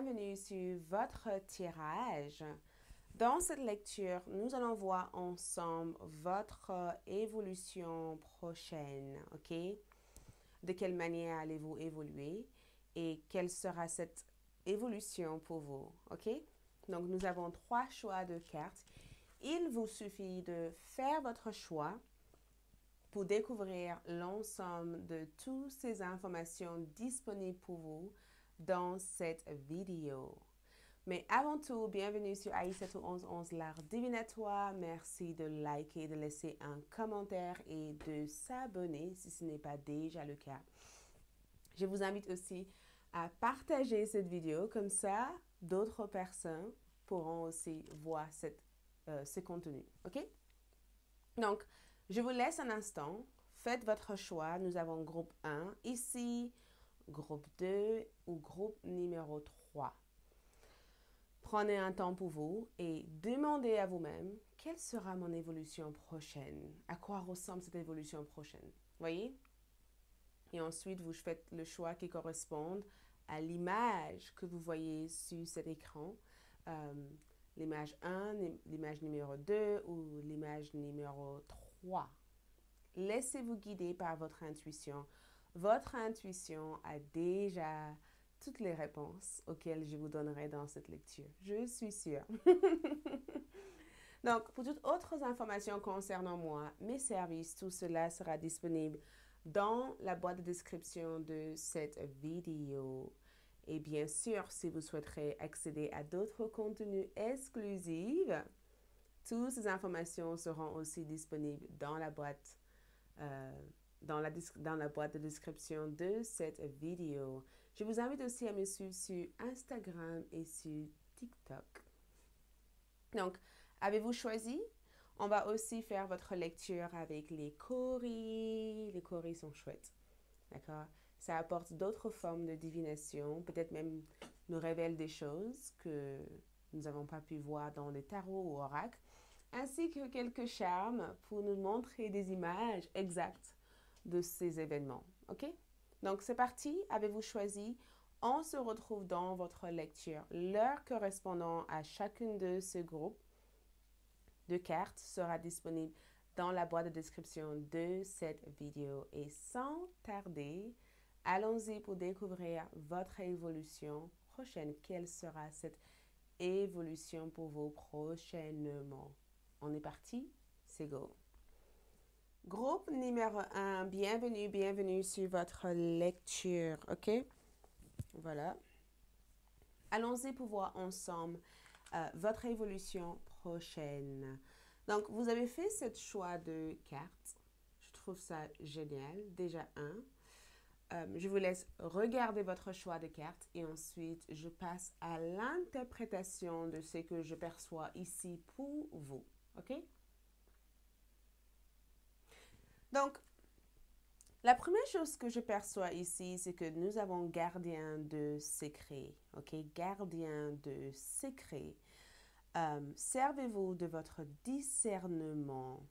bienvenue sur votre tirage. Dans cette lecture, nous allons voir ensemble votre évolution prochaine, ok? De quelle manière allez-vous évoluer et quelle sera cette évolution pour vous, ok? Donc, nous avons 3 choix de cartes. Il vous suffit de faire votre choix pour découvrir l'ensemble de toutes ces informations disponibles pour vous dans cette vidéo. Mais avant tout, bienvenue sur Aïssatou1111, l'art divinatoire. Merci de liker, de laisser un commentaire et de s'abonner si ce n'est pas déjà le cas. Je vous invite aussi à partager cette vidéo, comme ça d'autres personnes pourront aussi voir ce contenu. Ok? Donc, je vous laisse un instant. Faites votre choix. Nous avons groupe 1 ici, groupe 2 ou groupe numéro 3. Prenez un temps pour vous et demandez à vous-même quelle sera mon évolution prochaine. À quoi ressemble cette évolution prochaine? Voyez? Et ensuite, vous faites le choix qui correspond à l'image que vous voyez sur cet écran. L'image 1, l'image numéro 2 ou l'image numéro 3. Laissez-vous guider par votre intuition. Votre intuition a déjà toutes les réponses auxquelles je vous donnerai dans cette lecture. Je suis sûre. Donc, pour toutes autres informations concernant moi, mes services, tout cela sera disponible dans la boîte de description de cette vidéo. Et bien sûr, si vous souhaiterez accéder à d'autres contenus exclusifs, toutes ces informations seront aussi disponibles dans la boîte dans la boîte de description de cette vidéo. Je vous invite aussi à me suivre sur Instagram et sur TikTok. Donc, avez-vous choisi? On va aussi faire votre lecture avec les kauris. Les kauris sont chouettes. D'accord? Ça apporte d'autres formes de divination. Peut-être même nous révèle des choses que nous n'avons pas pu voir dans les tarots ou oracles, ainsi que quelques charmes pour nous montrer des images exactes de ces événements. OK? Donc, c'est parti. Avez-vous choisi? On se retrouve dans votre lecture. L'heure correspondant à chacune de ces groupes de cartes sera disponible dans la boîte de description de cette vidéo. Et sans tarder, allons-y pour découvrir votre évolution prochaine. Quelle sera cette évolution pour vous prochainement? On est parti? C'est go! Groupe numéro 1, bienvenue sur votre lecture, ok? Voilà. Allons-y pour voir ensemble votre évolution prochaine. Donc, vous avez fait ce choix de cartes. Je trouve ça génial. Déjà je vous laisse regarder votre choix de cartes et ensuite, je passe à l'interprétation de ce que je perçois ici pour vous, ok? Donc, la première chose que je perçois ici, c'est que nous avons gardien de secret. Ok, gardien de secret. Servez-vous de votre discernement.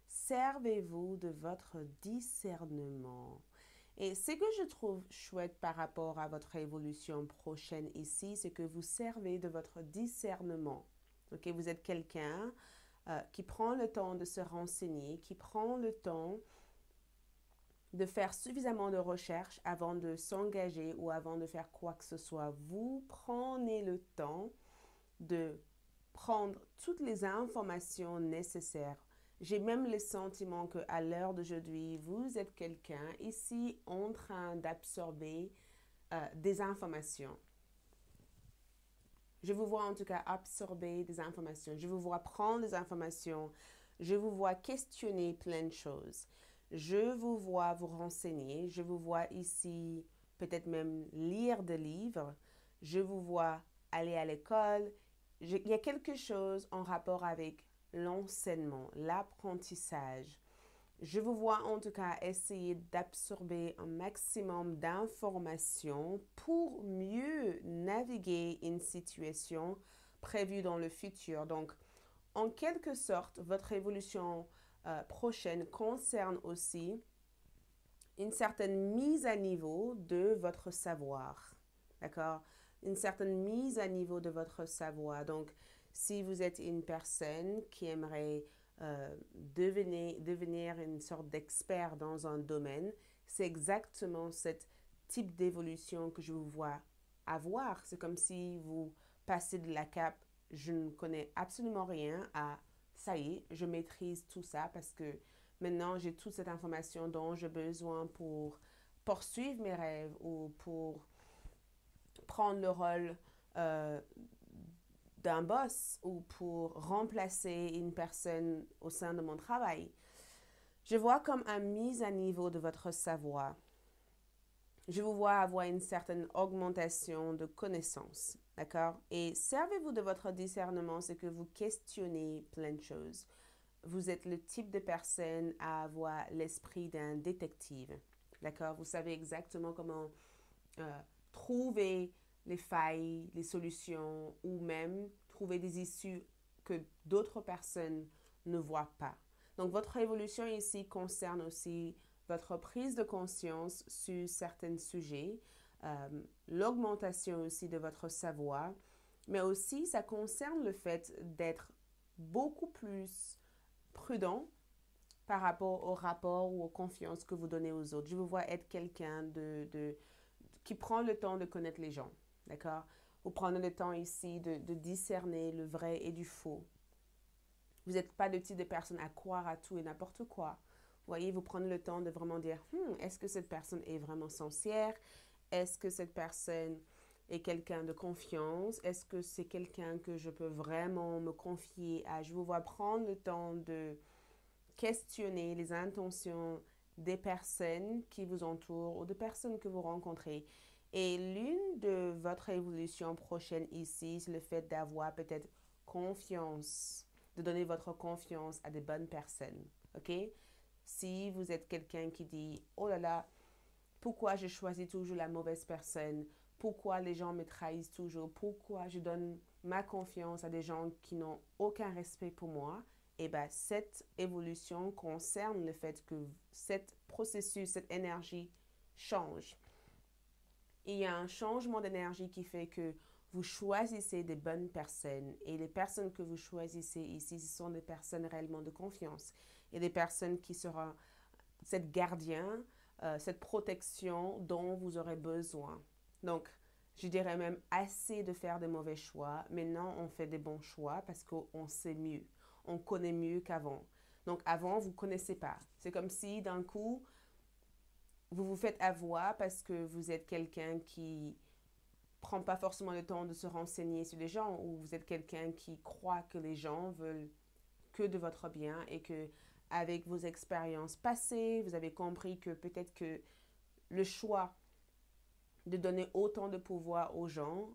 Servez-vous de votre discernement. Et ce que je trouve chouette par rapport à votre évolution prochaine ici, c'est que vous servez de votre discernement. Ok, vous êtes quelqu'un qui prend le temps de se renseigner, qui prend le temps de faire suffisamment de recherches avant de s'engager ou avant de faire quoi que ce soit. Vous prenez le temps de prendre toutes les informations nécessaires. J'ai même le sentiment qu'à l'heure d'aujourd'hui, vous êtes quelqu'un ici en train d'absorber des informations. Je vous vois en tout cas absorber des informations. Je vous vois prendre des informations. Je vous vois questionner plein de choses. Je vous vois vous renseigner. Je vous vois ici peut-être même lire des livres. Je vous vois aller à l'école. Il y a quelque chose en rapport avec l'enseignement, l'apprentissage. Je vous vois en tout cas essayer d'absorber un maximum d'informations pour mieux naviguer une situation prévue dans le futur. Donc, en quelque sorte, votre évolution prochaine concerne aussi une certaine mise à niveau de votre savoir. D'accord? une certaine mise à niveau de votre savoir. Donc, si vous êtes une personne qui aimerait devenir une sorte d'expert dans un domaine, c'est exactement ce type d'évolution que je vous vois avoir. C'est comme si vous passez de la cape je ne connais absolument rien à ça y est, je maîtrise tout ça parce que maintenant j'ai toute cette information dont j'ai besoin pour poursuivre mes rêves ou pour prendre le rôle euh, d'un boss ou pour remplacer une personne au sein de mon travail. Je vois comme une mise à niveau de votre savoir. Je vous vois avoir une certaine augmentation de connaissances, d'accord? Et servez-vous de votre discernement, c'est que vous questionnez plein de choses. Vous êtes le type de personne à avoir l'esprit d'un détective, d'accord? Vous savez exactement comment trouver les failles, les solutions ou même trouver des issues que d'autres personnes ne voient pas. Donc, votre évolution ici concerne aussi votre prise de conscience sur certains sujets, l'augmentation aussi de votre savoir, mais aussi ça concerne le fait d'être beaucoup plus prudent par rapport au rapport ou aux confiances que vous donnez aux autres. Je vous vois être quelqu'un qui prend le temps de connaître les gens, d'accord? Vous prenez le temps ici de discerner le vrai et du faux. Vous n'êtes pas le type de personne à croire à tout et n'importe quoi. Vous voyez, vous prenez le temps de vraiment dire, est-ce que cette personne est vraiment sincère? Est-ce que cette personne est quelqu'un de confiance? Est-ce que c'est quelqu'un que je peux vraiment me confier à? Je vous vois prendre le temps de questionner les intentions des personnes qui vous entourent ou des personnes que vous rencontrez. Et l'une de votre évolution prochaine ici, c'est le fait d'avoir peut-être confiance, de donner votre confiance à des bonnes personnes. OK? Si vous êtes quelqu'un qui dit, oh là là, pourquoi je choisis toujours la mauvaise personne? Pourquoi les gens me trahissent toujours? Pourquoi je donne ma confiance à des gens qui n'ont aucun respect pour moi? Et bien, cette évolution concerne le fait que cet processus, cette énergie change. Il y a un changement d'énergie qui fait que vous choisissez des bonnes personnes. Et les personnes que vous choisissez ici, ce sont des personnes réellement de confiance. Et des personnes qui seront cette gardien, cette protection dont vous aurez besoin. Donc, je dirais même assez de faire de mauvais choix. Maintenant, on fait des bons choix parce qu'on sait mieux. On connaît mieux qu'avant. Donc, avant, vous ne connaissez pas. C'est comme si, d'un coup, vous vous faites avoir parce que vous êtes quelqu'un qui prend pas forcément le temps de se renseigner sur les gens ou vous êtes quelqu'un qui croit que les gens veulent que de votre bien et que avec vos expériences passées, vous avez compris que peut-être que le choix de donner autant de pouvoir aux gens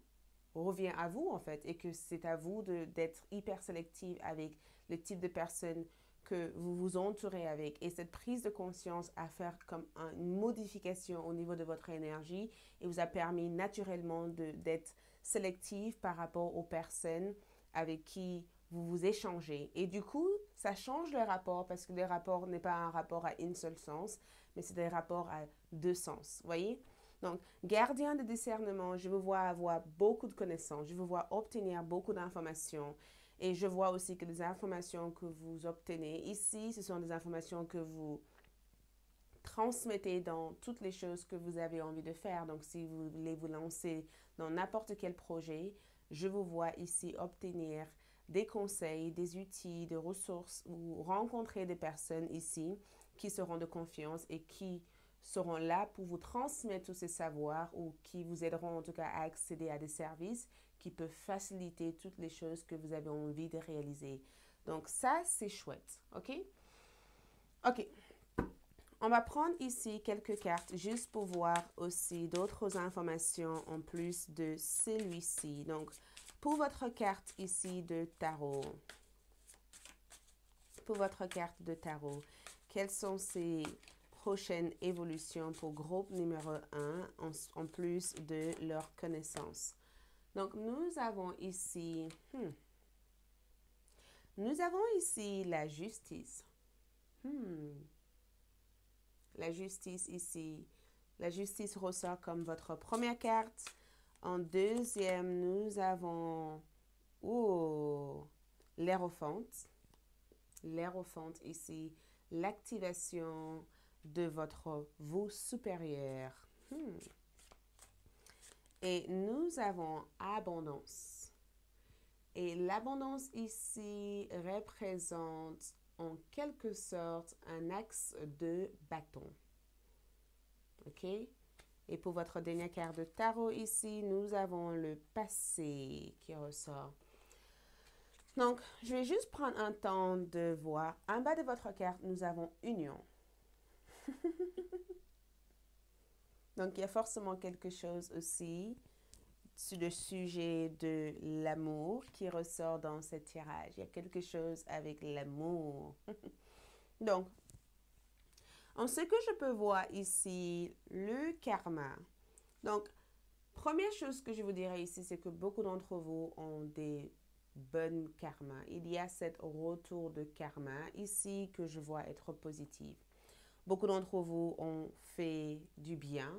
revient à vous en fait et que c'est à vous d'être hyper sélective avec le type de personnes que vous vous entourez avec. Et cette prise de conscience à faire comme une modification au niveau de votre énergie et vous a permis naturellement d'être sélective par rapport aux personnes avec qui vous vous échangez. Et du coup, ça change le rapport parce que le rapport n'est pas un rapport à un seul sens, mais c'est des rapports à deux sens. Vous voyez? Donc, gardien de discernement, je vous vois avoir beaucoup de connaissances, je vous vois obtenir beaucoup d'informations et je vois aussi que les informations que vous obtenez ici, ce sont des informations que vous transmettez dans toutes les choses que vous avez envie de faire. Donc, si vous voulez vous lancer dans n'importe quel projet, je vous vois ici obtenir des conseils, des outils, des ressources ou rencontrer des personnes ici qui seront de confiance et qui seront là pour vous transmettre tous ces savoirs ou qui vous aideront en tout cas à accéder à des services qui peuvent faciliter toutes les choses que vous avez envie de réaliser. Donc ça, c'est chouette, OK? OK. On va prendre ici quelques cartes juste pour voir aussi d'autres informations en plus de celui-ci. Donc, pour votre carte ici de tarot, quelles sont ces prochaines évolutions pour groupe numéro 1 en plus de leurs connaissances? Donc, nous avons ici la justice. La justice ici. La justice ressort comme votre première carte. En deuxième, nous avons l'Hiérophante. L'Hiérophante ici, l'activation de votre vous supérieur. Et nous avons abondance. Et l'abondance ici représente en quelque sorte un axe de bâton. OK? Et pour votre dernière carte de tarot ici, nous avons le passé qui ressort. Donc, je vais juste prendre un temps de voir. En bas de votre carte, nous avons union. Donc, il y a forcément quelque chose aussi sur le sujet de l'amour qui ressort dans ce tirage. Il y a quelque chose avec l'amour. Donc, en ce que je peux voir ici, le karma. Donc, première chose que je vous dirais ici, c'est que beaucoup d'entre vous ont des bonnes karmas. Il y a cet retour de karma ici que je vois être positif. Beaucoup d'entre vous ont fait du bien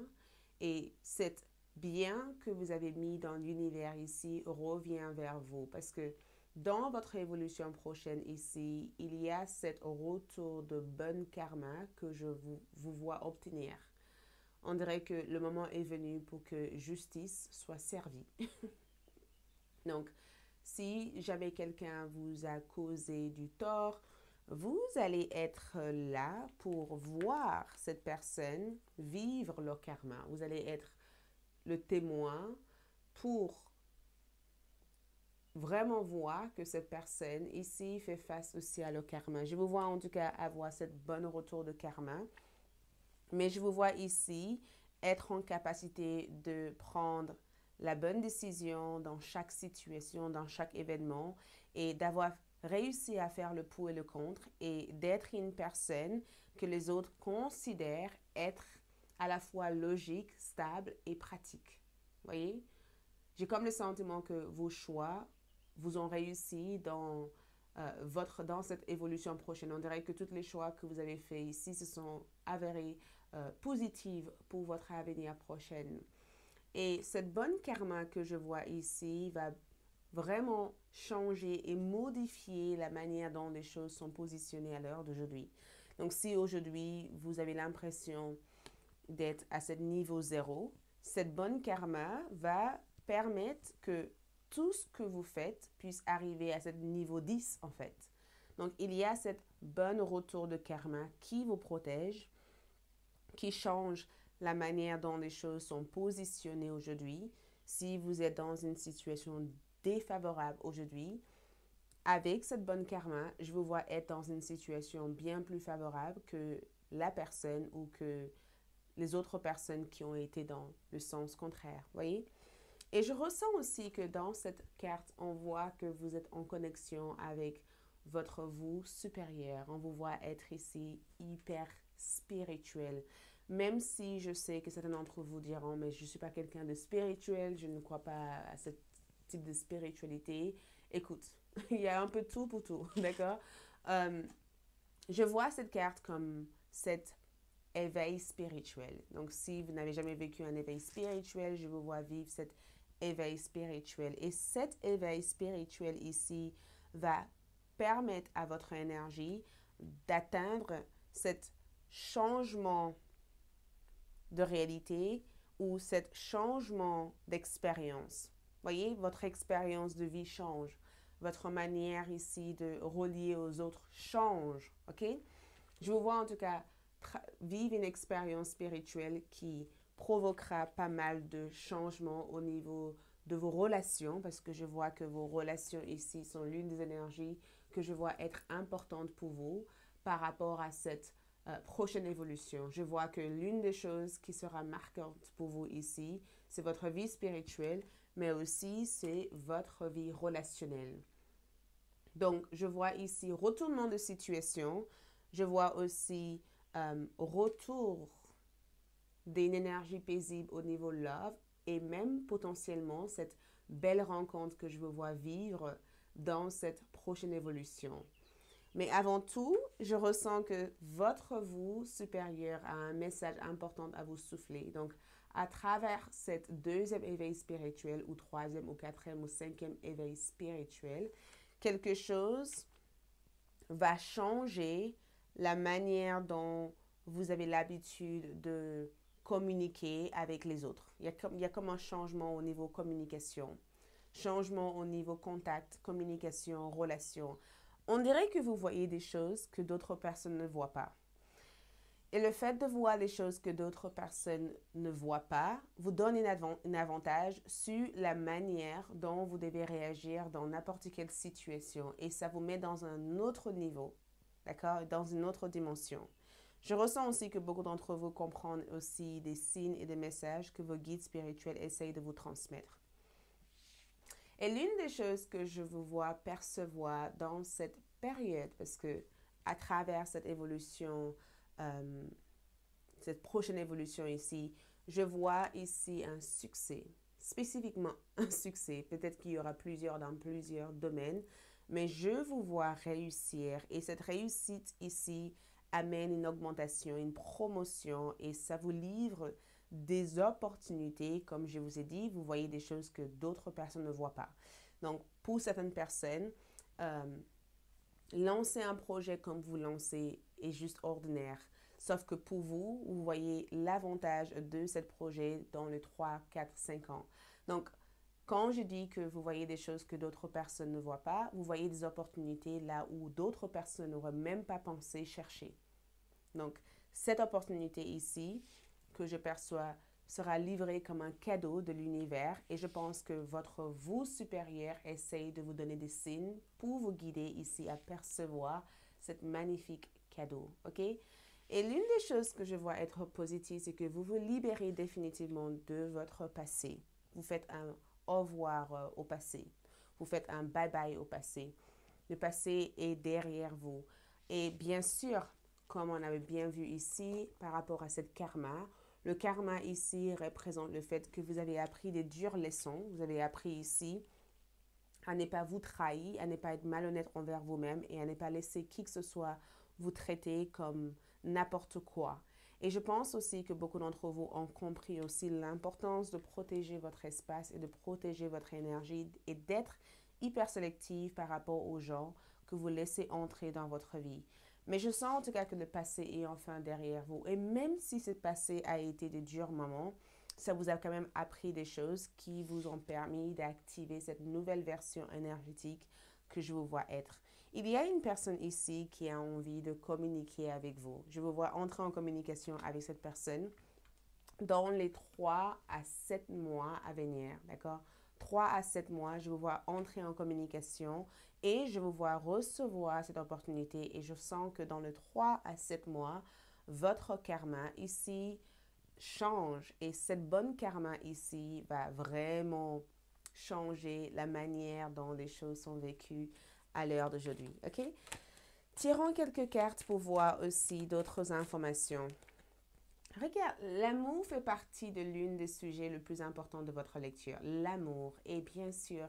et cet bien que vous avez mis dans l'univers ici revient vers vous parce que dans votre évolution prochaine ici, il y a cet retour de bon karma que je vous vois obtenir. On dirait que le moment est venu pour que justice soit servie. Donc, si jamais quelqu'un vous a causé du tort, vous allez être là pour voir cette personne vivre le karma. Vous allez être le témoin pour vraiment voir que cette personne ici fait face aussi à le karma. Je vous vois en tout cas avoir cette bonne retour de karma, mais je vous vois ici être en capacité de prendre la bonne décision dans chaque situation, dans chaque événement et d'avoir réussi à faire le pour et le contre et d'être une personne que les autres considèrent être à la fois logique, stable et pratique. Vous voyez? J'ai comme le sentiment que vos choix vous ont réussi dans cette évolution prochaine. On dirait que tous les choix que vous avez faits ici se sont avérés positifs pour votre avenir prochain. Et cette bonne karma que je vois ici va vraiment changer et modifier la manière dont les choses sont positionnées à l'heure d'aujourd'hui. Donc, si aujourd'hui, vous avez l'impression d'être à ce niveau zéro, cette bonne karma va permettre que tout ce que vous faites puisse arriver à ce niveau 10 en fait. Donc, il y a cette bonne retour de karma qui vous protège, qui change la manière dont les choses sont positionnées aujourd'hui. Si vous êtes dans une situation défavorable aujourd'hui, avec cette bonne karma, je vous vois être dans une situation bien plus favorable que la personne ou que les autres personnes qui ont été dans le sens contraire. Voyez? Et je ressens aussi que dans cette carte, on voit que vous êtes en connexion avec votre vous supérieur. On vous voit être ici hyper spirituel. Même si je sais que certains d'entre vous diront, mais je ne suis pas quelqu'un de spirituel, je ne crois pas à ce type de spiritualité. Écoute, il y a un peu tout pour tout, d'accord? Je vois cette carte comme cet éveil spirituel. Donc, si vous n'avez jamais vécu un éveil spirituel, je vous vois vivre cet éveil spirituel. Et cet éveil spirituel ici va permettre à votre énergie d'atteindre cet changement de réalité ou cet changement d'expérience. Voyez, votre expérience de vie change. Votre manière ici de relier aux autres change. OK? Je vous vois en tout cas vivre une expérience spirituelle qui provoquera pas mal de changements au niveau de vos relations parce que je vois que vos relations ici sont l'une des énergies que je vois être importantes pour vous par rapport à cette prochaine évolution. Je vois que l'une des choses qui sera marquante pour vous ici, c'est votre vie spirituelle, mais aussi c'est votre vie relationnelle. Donc, je vois ici retournement de situation. Je vois aussi retour d'une énergie paisible au niveau love et même potentiellement cette belle rencontre que je veux voir vivre dans cette prochaine évolution. Mais avant tout, je ressens que votre vous supérieur a un message important à vous souffler. Donc, à travers cette deuxième éveil spirituel ou troisième ou quatrième ou cinquième éveil spirituel, quelque chose va changer la manière dont vous avez l'habitude de communiquer avec les autres. Il y a comme un changement au niveau communication, changement au niveau contact, communication, relation. On dirait que vous voyez des choses que d'autres personnes ne voient pas. Et le fait de voir les choses que d'autres personnes ne voient pas vous donne un avantage sur la manière dont vous devez réagir dans n'importe quelle situation. Et ça vous met dans un autre niveau, d'accord, dans une autre dimension. Je ressens aussi que beaucoup d'entre vous comprennent aussi des signes et des messages que vos guides spirituels essayent de vous transmettre. Et l'une des choses que je vous vois percevoir dans cette période, parce que à travers cette évolution, cette prochaine évolution ici, je vois ici un succès, spécifiquement un succès. Peut-être qu'il y aura plusieurs dans plusieurs domaines, mais je vous vois réussir et cette réussite ici amène une augmentation, une promotion et ça vous livre des opportunités. Comme je vous ai dit, vous voyez des choses que d'autres personnes ne voient pas. Donc, pour certaines personnes, lancer un projet comme vous lancez est juste ordinaire. Sauf que pour vous, vous voyez l'avantage de ce projet dans les 3, 4, 5 ans. Donc, quand je dis que vous voyez des choses que d'autres personnes ne voient pas, vous voyez des opportunités là où d'autres personnes n'auraient même pas pensé chercher. Donc, cette opportunité ici, que je perçois, sera livrée comme un cadeau de l'univers et je pense que votre vous supérieur essaye de vous donner des signes pour vous guider ici à percevoir cet magnifique cadeau, ok? Et l'une des choses que je vois être positive, c'est que vous vous libérez définitivement de votre passé. Vous faites un au revoir au passé. Vous faites un bye-bye au passé. Le passé est derrière vous. Et bien sûr, comme on avait bien vu ici, par rapport à cette karma, le karma ici représente le fait que vous avez appris des dures leçons. Vous avez appris ici à ne pas vous trahir, à ne pas être malhonnête envers vous-même et à ne pas laisser qui que ce soit vous traiter comme n'importe quoi. Et je pense aussi que beaucoup d'entre vous ont compris aussi l'importance de protéger votre espace et de protéger votre énergie et d'être hyper sélectif par rapport aux gens que vous laissez entrer dans votre vie. Mais je sens en tout cas que le passé est enfin derrière vous. Et même si ce passé a été de durs moments, ça vous a quand même appris des choses qui vous ont permis d'activer cette nouvelle version énergétique que je vous vois être. Il y a une personne ici qui a envie de communiquer avec vous. Je vous vois entrer en communication avec cette personne dans les 3 à 7 mois à venir, d'accord? 3 à 7 mois, je vous vois entrer en communication et je vous vois recevoir cette opportunité et je sens que dans les 3 à 7 mois, votre karma ici change et cette bonne karma ici va vraiment changer la manière dont les choses sont vécues à l'heure d'aujourd'hui, ok? Tirons quelques cartes pour voir aussi d'autres informations. Regarde, l'amour fait partie de l'une des sujets les plus importants de votre lecture. L'amour et bien sûr,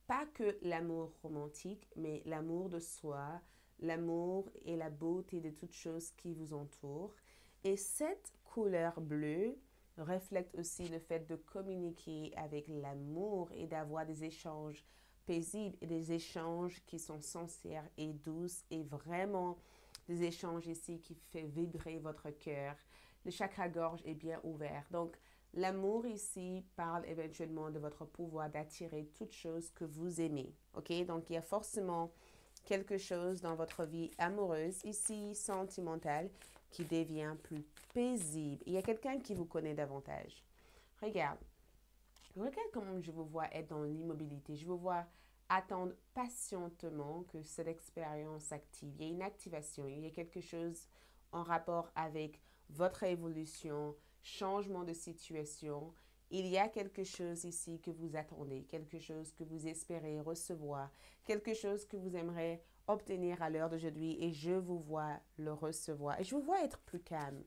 pas que l'amour romantique, mais l'amour de soi, l'amour et la beauté de toutes choses qui vous entourent. Et cette couleur bleue reflète aussi le fait de communiquer avec l'amour et d'avoir des échanges paisibles et des échanges qui sont sincères et douces et vraiment des échanges ici qui fait vibrer votre cœur. Le chakra-gorge est bien ouvert. Donc, l'amour ici parle éventuellement de votre pouvoir d'attirer toutes choses que vous aimez. OK? Donc, il y a forcément quelque chose dans votre vie amoureuse, ici sentimentale, qui devient plus paisible. Il y a quelqu'un qui vous connaît davantage. Regarde. Regarde comment je vous vois être dans l'immobilité. Je vous vois attendre patientement que cette expérience s'active. Il y a une activation. Il y a quelque chose en rapport avec votre évolution, changement de situation. Il y a quelque chose ici que vous attendez, quelque chose que vous espérez recevoir, quelque chose que vous aimeriez obtenir à l'heure d'aujourd'hui et je vous vois le recevoir. Et je vous vois être plus calme.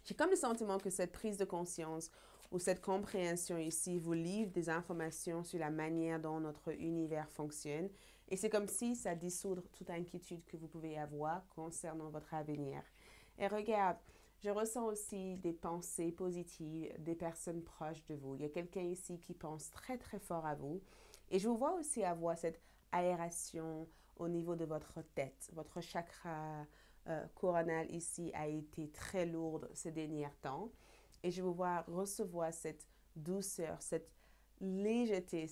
J'ai comme le sentiment que cette prise de conscience ou cette compréhension ici vous livre des informations sur la manière dont notre univers fonctionne Et c'est comme si ça dissoudre toute inquiétude que vous pouvez avoir concernant votre avenir. Et regarde, je ressens aussi des pensées positives des personnes proches de vous. Il y a quelqu'un ici qui pense très très fort à vous. Et je vous vois aussi avoir cette aération au niveau de votre tête. Votre chakra coronal ici a été très lourde ces derniers temps. Et je vous vois recevoir cette douceur, cette légèreté,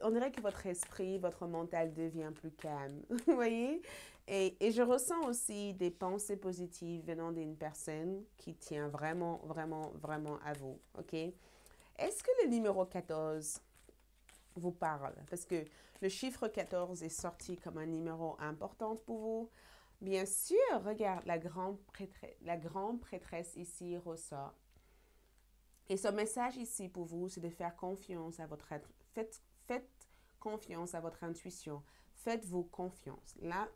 on dirait que votre esprit, votre mental devient plus calme. Vous voyez? Et je ressens aussi des pensées positives venant d'une personne qui tient vraiment, vraiment, vraiment à vous. OK? Est-ce que le numéro 14 vous parle? Parce que le chiffre 14 est sorti comme un numéro important pour vous. Bien sûr, regarde, la grande prêtresse ici ressort. Et ce message ici pour vous, c'est de faire confiance à votre... Faites confiance à votre intuition. Faites-vous confiance. Là,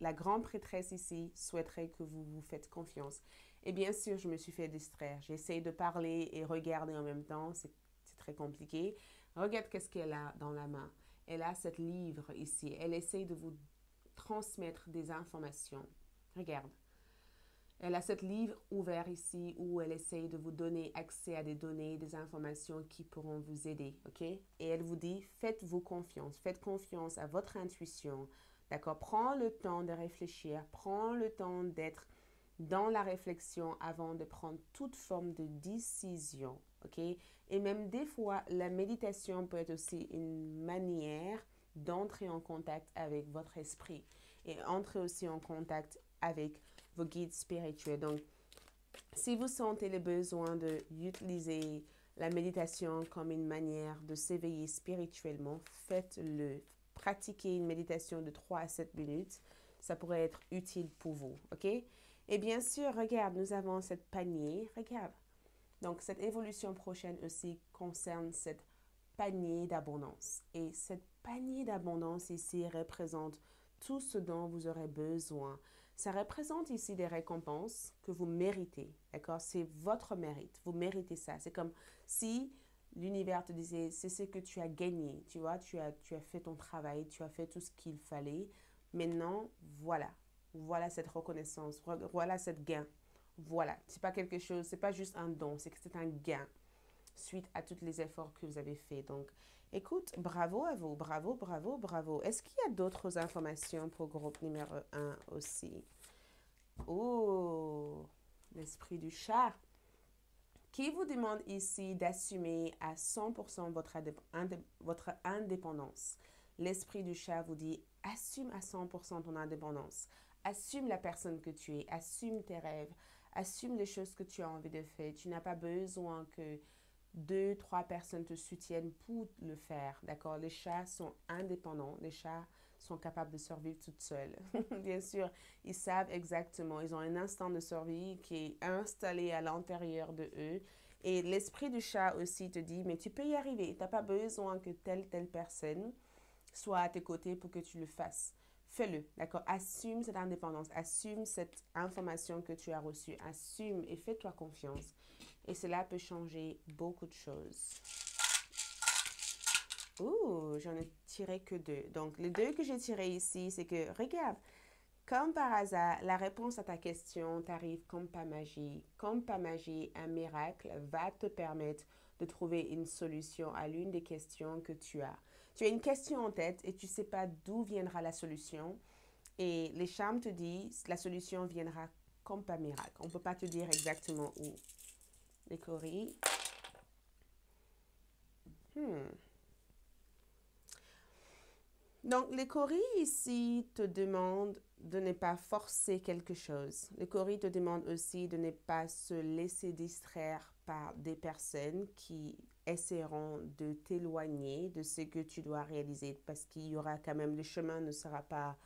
la grande prêtresse ici souhaiterait que vous vous faites confiance. Et bien sûr, je me suis fait distraire. J'essaie de parler et regarder en même temps. C'est très compliqué. Regarde qu'est-ce qu'elle a dans la main. Elle a cette livre ici. Elle essaie de vous transmettre des informations. Regarde. Elle a cette livre ouvert ici où elle essaye de vous donner accès à des données, des informations qui pourront vous aider, ok? Et elle vous dit, faites-vous confiance, faites confiance à votre intuition, d'accord? Prends le temps de réfléchir, prends le temps d'être dans la réflexion avant de prendre toute forme de décision, ok? Et même des fois, la méditation peut être aussi une manière d'entrer en contact avec votre esprit et entrer aussi en contact avec vos guides spirituels. Donc, si vous sentez le besoin d'utiliser la méditation comme une manière de s'éveiller spirituellement, faites-le. Pratiquez une méditation de 3 à 7 minutes. Ça pourrait être utile pour vous, ok? Et bien sûr, regarde, nous avons cette panier. Regarde. Donc, cette évolution prochaine aussi concerne cette panier d'abondance. Et cette panier d'abondance ici représente tout ce dont vous aurez besoin. Ça représente ici des récompenses que vous méritez, d'accord? C'est votre mérite, vous méritez ça. C'est comme si l'univers te disait, c'est ce que tu as gagné, tu vois, tu as fait ton travail, tu as fait tout ce qu'il fallait. Maintenant, voilà cette reconnaissance, voilà cette gain. Voilà, c'est pas quelque chose, c'est pas juste un don, c'est que c'est un gain suite à tous les efforts que vous avez faits. Donc, écoute, bravo à vous, bravo, bravo, bravo. Est-ce qu'il y a d'autres informations pour le groupe numéro 1 aussi? Oh, l'esprit du chat qui vous demande ici d'assumer à 100% votre indépendance. L'esprit du chat vous dit, assume à 100% ton indépendance. Assume la personne que tu es, assume tes rêves, assume les choses que tu as envie de faire. Tu n'as pas besoin que 2, 3 personnes te soutiennent pour le faire, d'accord? Les chats sont indépendants, les chats sont capables de survivre toutes seules. Bien sûr, ils savent exactement, ils ont un instinct de survie qui est installé à l'intérieur de eux. Et l'esprit du chat aussi te dit, mais tu peux y arriver, tu n'as pas besoin que telle personne soit à tes côtés pour que tu le fasses. Fais-le, d'accord? Assume cette indépendance, assume cette information que tu as reçue, assume et fais-toi confiance. Et cela peut changer beaucoup de choses. Ouh, j'en ai tiré que 2. Donc, les 2 que j'ai tirés ici, c'est que, regarde, comme par hasard, la réponse à ta question t'arrive comme par magie. Comme par magie, un miracle va te permettre de trouver une solution à l'une des questions que tu as. Tu as une question en tête et tu ne sais pas d'où viendra la solution. Et les charmes te disent la solution viendra comme par miracle. On ne peut pas te dire exactement où. Les coris. Donc, les coris ici te demandent de ne pas forcer quelque chose. Les coris te demandent aussi de ne pas se laisser distraire par des personnes qui essaieront de t'éloigner de ce que tu dois réaliser parce qu'il y aura quand même, le chemin ne sera pas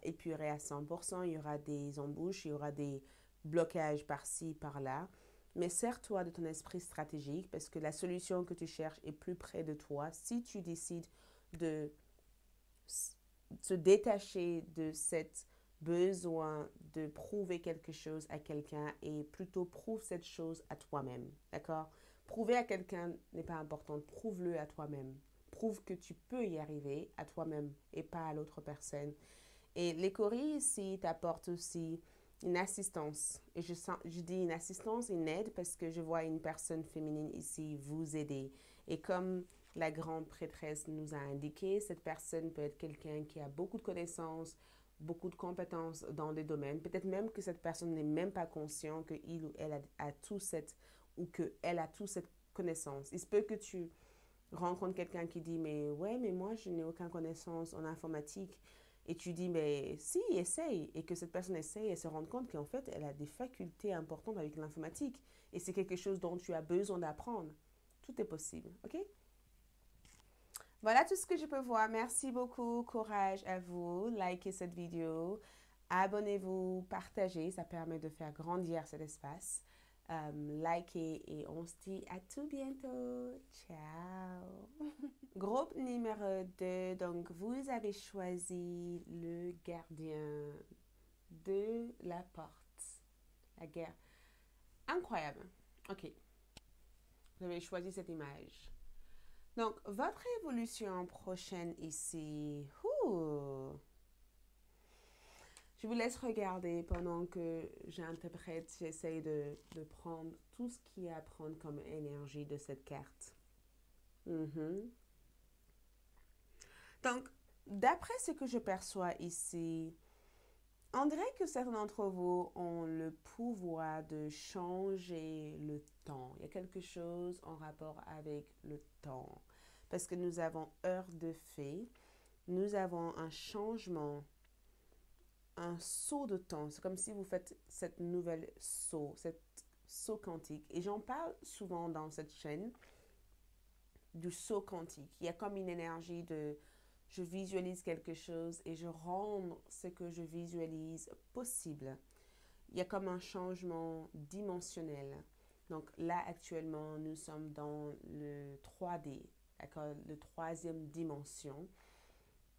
épuré à 100%, il y aura des embûches, il y aura des blocages par-ci, par-là. Mais sers-toi de ton esprit stratégique parce que la solution que tu cherches est plus près de toi. Si tu décides de se détacher de cet besoin de prouver quelque chose à quelqu'un et plutôt prouve cette chose à toi-même, d'accord? Prouver à quelqu'un n'est pas important, prouve-le à toi-même. prouve que tu peux y arriver à toi-même et pas à l'autre personne. Et l'écorie ici t'apporte aussi une assistance. Et je dis une assistance, une aide, parce que je vois une personne féminine ici vous aider. Et comme la grande prêtresse nous a indiqué, cette personne peut être quelqu'un qui a beaucoup de connaissances, beaucoup de compétences dans des domaines. Peut-être même que cette personne n'est même pas conscient qu'il ou elle a tout cette, ou qu'elle a toute cette connaissance. Il se peut que tu rencontres quelqu'un qui dit, mais ouais, mais moi, je n'ai aucune connaissance en informatique. Et tu dis, mais si, essaye. Et que cette personne essaye et se rende compte qu'en fait, elle a des facultés importantes avec l'informatique. Et c'est quelque chose dont tu as besoin d'apprendre. Tout est possible, ok? Voilà tout ce que je peux voir. Merci beaucoup. Courage à vous. Likez cette vidéo. Abonnez-vous, partagez. Ça permet de faire grandir cet espace. Likez et on se dit à tout bientôt. Ciao. Groupe numéro 2. Donc, vous avez choisi le gardien de la porte. La guerre. Incroyable. OK. Vous avez choisi cette image. Donc, votre évolution prochaine ici. Je vous laisse regarder pendant que j'interprète. J'essaie de prendre tout ce qu'il y a à prendre comme énergie de cette carte. Donc, d'après ce que je perçois ici, on dirait que certains d'entre vous ont le pouvoir de changer le temps. Il y a quelque chose en rapport avec le temps. Parce que nous avons heure de fée, nous avons un changement, un saut de temps. C'est comme si vous faites cette nouvelle saut, cette saut quantique. Et j'en parle souvent dans cette chaîne du saut quantique. Il y a comme une énergie de je visualise quelque chose et je rends ce que je visualise possible. Il y a comme un changement dimensionnel. Donc là, actuellement, nous sommes dans le 3D, d'accord, le troisième dimension.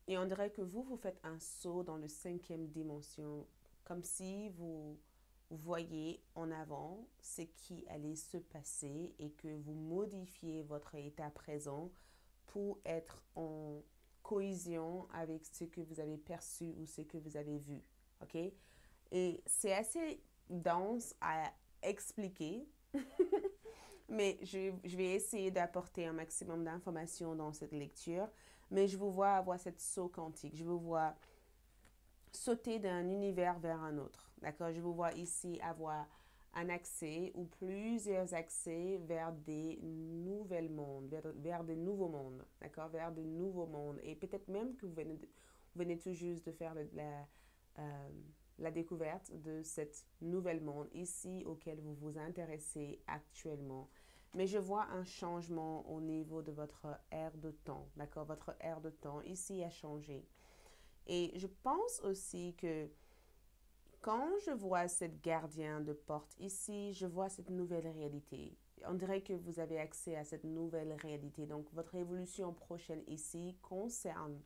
Et on dirait que vous faites un saut dans le cinquième dimension, comme si vous voyez en avant ce qui allait se passer et que vous modifiez votre état présent pour être en cohésion avec ce que vous avez perçu ou ce que vous avez vu. OK? Et c'est assez dense à expliquer, mais je vais essayer d'apporter un maximum d'informations dans cette lecture. Mais je vous vois avoir cette saut quantique. Je vous vois sauter d'un univers vers un autre. D'accord? Je vous vois ici avoir un accès ou plusieurs accès vers des nouvelles mondes, vers de nouveaux mondes, d'accord, vers de nouveaux mondes. Et peut-être même que vous venez tout juste de faire la découverte de cette nouvelle monde ici auquel vous vous intéressez actuellement. Mais je vois un changement au niveau de votre ère de temps, d'accord, votre ère de temps ici a changé. Et je pense aussi que quand je vois cette gardien de porte ici, je vois cette nouvelle réalité. On dirait que vous avez accès à cette nouvelle réalité. Donc, votre évolution prochaine ici concerne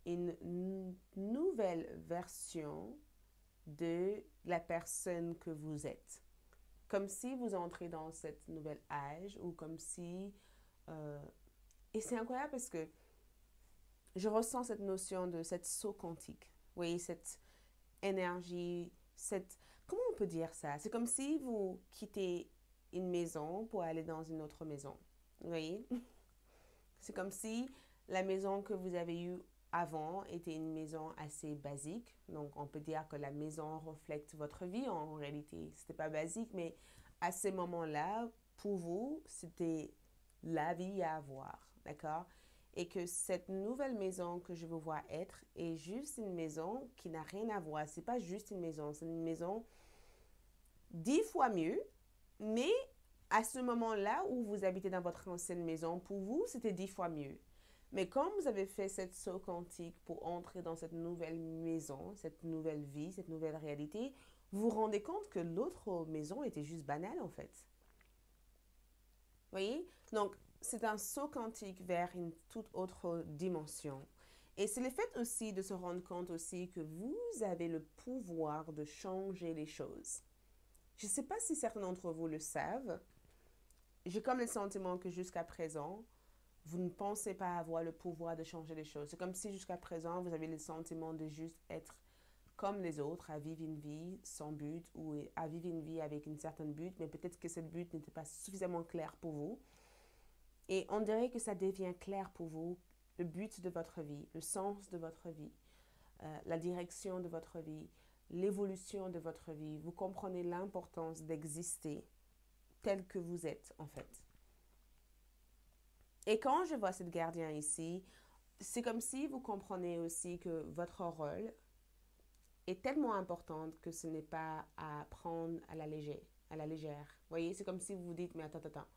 une nouvelle version de la personne que vous êtes. Comme si vous entrez dans cette nouvelle âge ou comme si... et c'est incroyable parce que je ressens cette notion de cette saut quantique. Oui, cette énergie, cette... Comment on peut dire ça? C'est comme si vous quittez une maison pour aller dans une autre maison. Vous voyez? C'est comme si la maison que vous avez eue avant était une maison assez basique. Donc, on peut dire que la maison reflète votre vie en réalité. C'était pas basique, mais à ce moment-là, pour vous, c'était la vie à avoir. D'accord? Et que cette nouvelle maison que je vous vois être est juste une maison qui n'a rien à voir. C'est pas juste une maison, c'est une maison 10 fois mieux, mais à ce moment-là où vous habitez dans votre ancienne maison, pour vous, c'était 10 fois mieux. Mais quand vous avez fait cette saut quantique pour entrer dans cette nouvelle maison, cette nouvelle vie, cette nouvelle réalité, vous vous rendez compte que l'autre maison était juste banale en fait. Vous voyez? Donc, c'est un saut quantique vers une toute autre dimension. Et c'est le fait aussi de se rendre compte aussi que vous avez le pouvoir de changer les choses. Je ne sais pas si certains d'entre vous le savent. J'ai comme le sentiment que jusqu'à présent, Vous ne pensez pas avoir le pouvoir de changer les choses. C'est comme si jusqu'à présent, vous avez le sentiment de juste être comme les autres, à vivre une vie sans but ou à vivre une vie avec une certaine but, mais peut-être que cette but n'était pas suffisamment clair pour vous. Et on dirait que ça devient clair pour vous, le but de votre vie, le sens de votre vie, la direction de votre vie, l'évolution de votre vie. Vous comprenez l'importance d'exister tel que vous êtes, en fait. Et quand je vois cette gardien ici, c'est comme si vous comprenez aussi que votre rôle est tellement important que ce n'est pas à prendre à la légère. Vous voyez, c'est comme si vous vous dites, mais attends.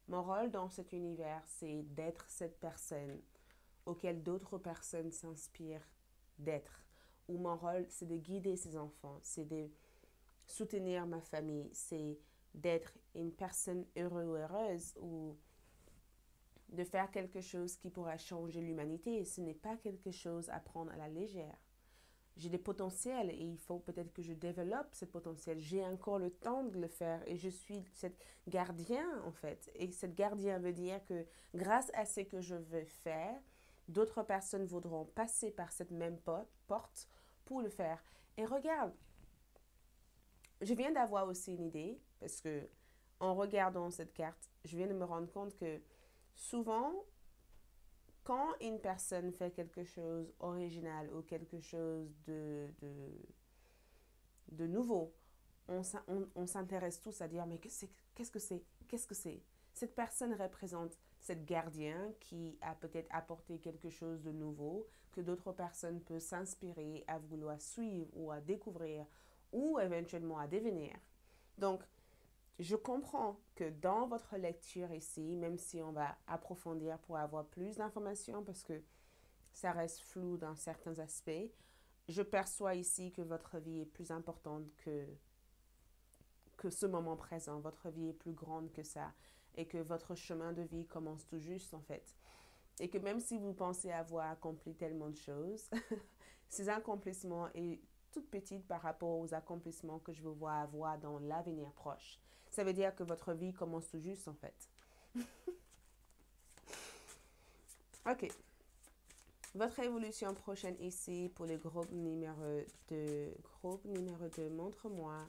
Mon rôle dans cet univers, c'est d'être cette personne auquel d'autres personnes s'inspirent d'être. Ou mon rôle, c'est de guider ces enfants, c'est de soutenir ma famille, c'est d'être une personne heureuse ou de faire quelque chose qui pourra changer l'humanité. Ce n'est pas quelque chose à prendre à la légère. J'ai des potentiels et il faut peut-être que je développe ce potentiel. J'ai encore le temps de le faire et je suis cette gardien en fait. Et cette gardien veut dire que grâce à ce que je veux faire, d'autres personnes voudront passer par cette même porte pour le faire. Et regarde, je viens d'avoir aussi une idée parce que en regardant cette carte, je viens de me rendre compte que souvent, quand une personne fait quelque chose original ou quelque chose de nouveau, on s'intéresse tous à dire, mais qu'est-ce que c'est? Qu'est-ce que c'est? Cette personne représente cette gardien qui a peut-être apporté quelque chose de nouveau que d'autres personnes peuvent s'inspirer à vouloir suivre ou à découvrir ou éventuellement à devenir. Donc, je comprends que dans votre lecture ici, même si on va approfondir pour avoir plus d'informations parce que ça reste flou dans certains aspects, je perçois ici que votre vie est plus importante que ce moment présent. Votre vie est plus grande que ça et que votre chemin de vie commence tout juste en fait. Et que même si vous pensez avoir accompli tellement de choses, ces accomplissements est toute petite par rapport aux accomplissements que je veux voir avoir dans l'avenir proche. Ça veut dire que votre vie commence tout juste en fait. Ok. Votre évolution prochaine ici pour le groupe numéro 2. Groupe numéro 2, montre-moi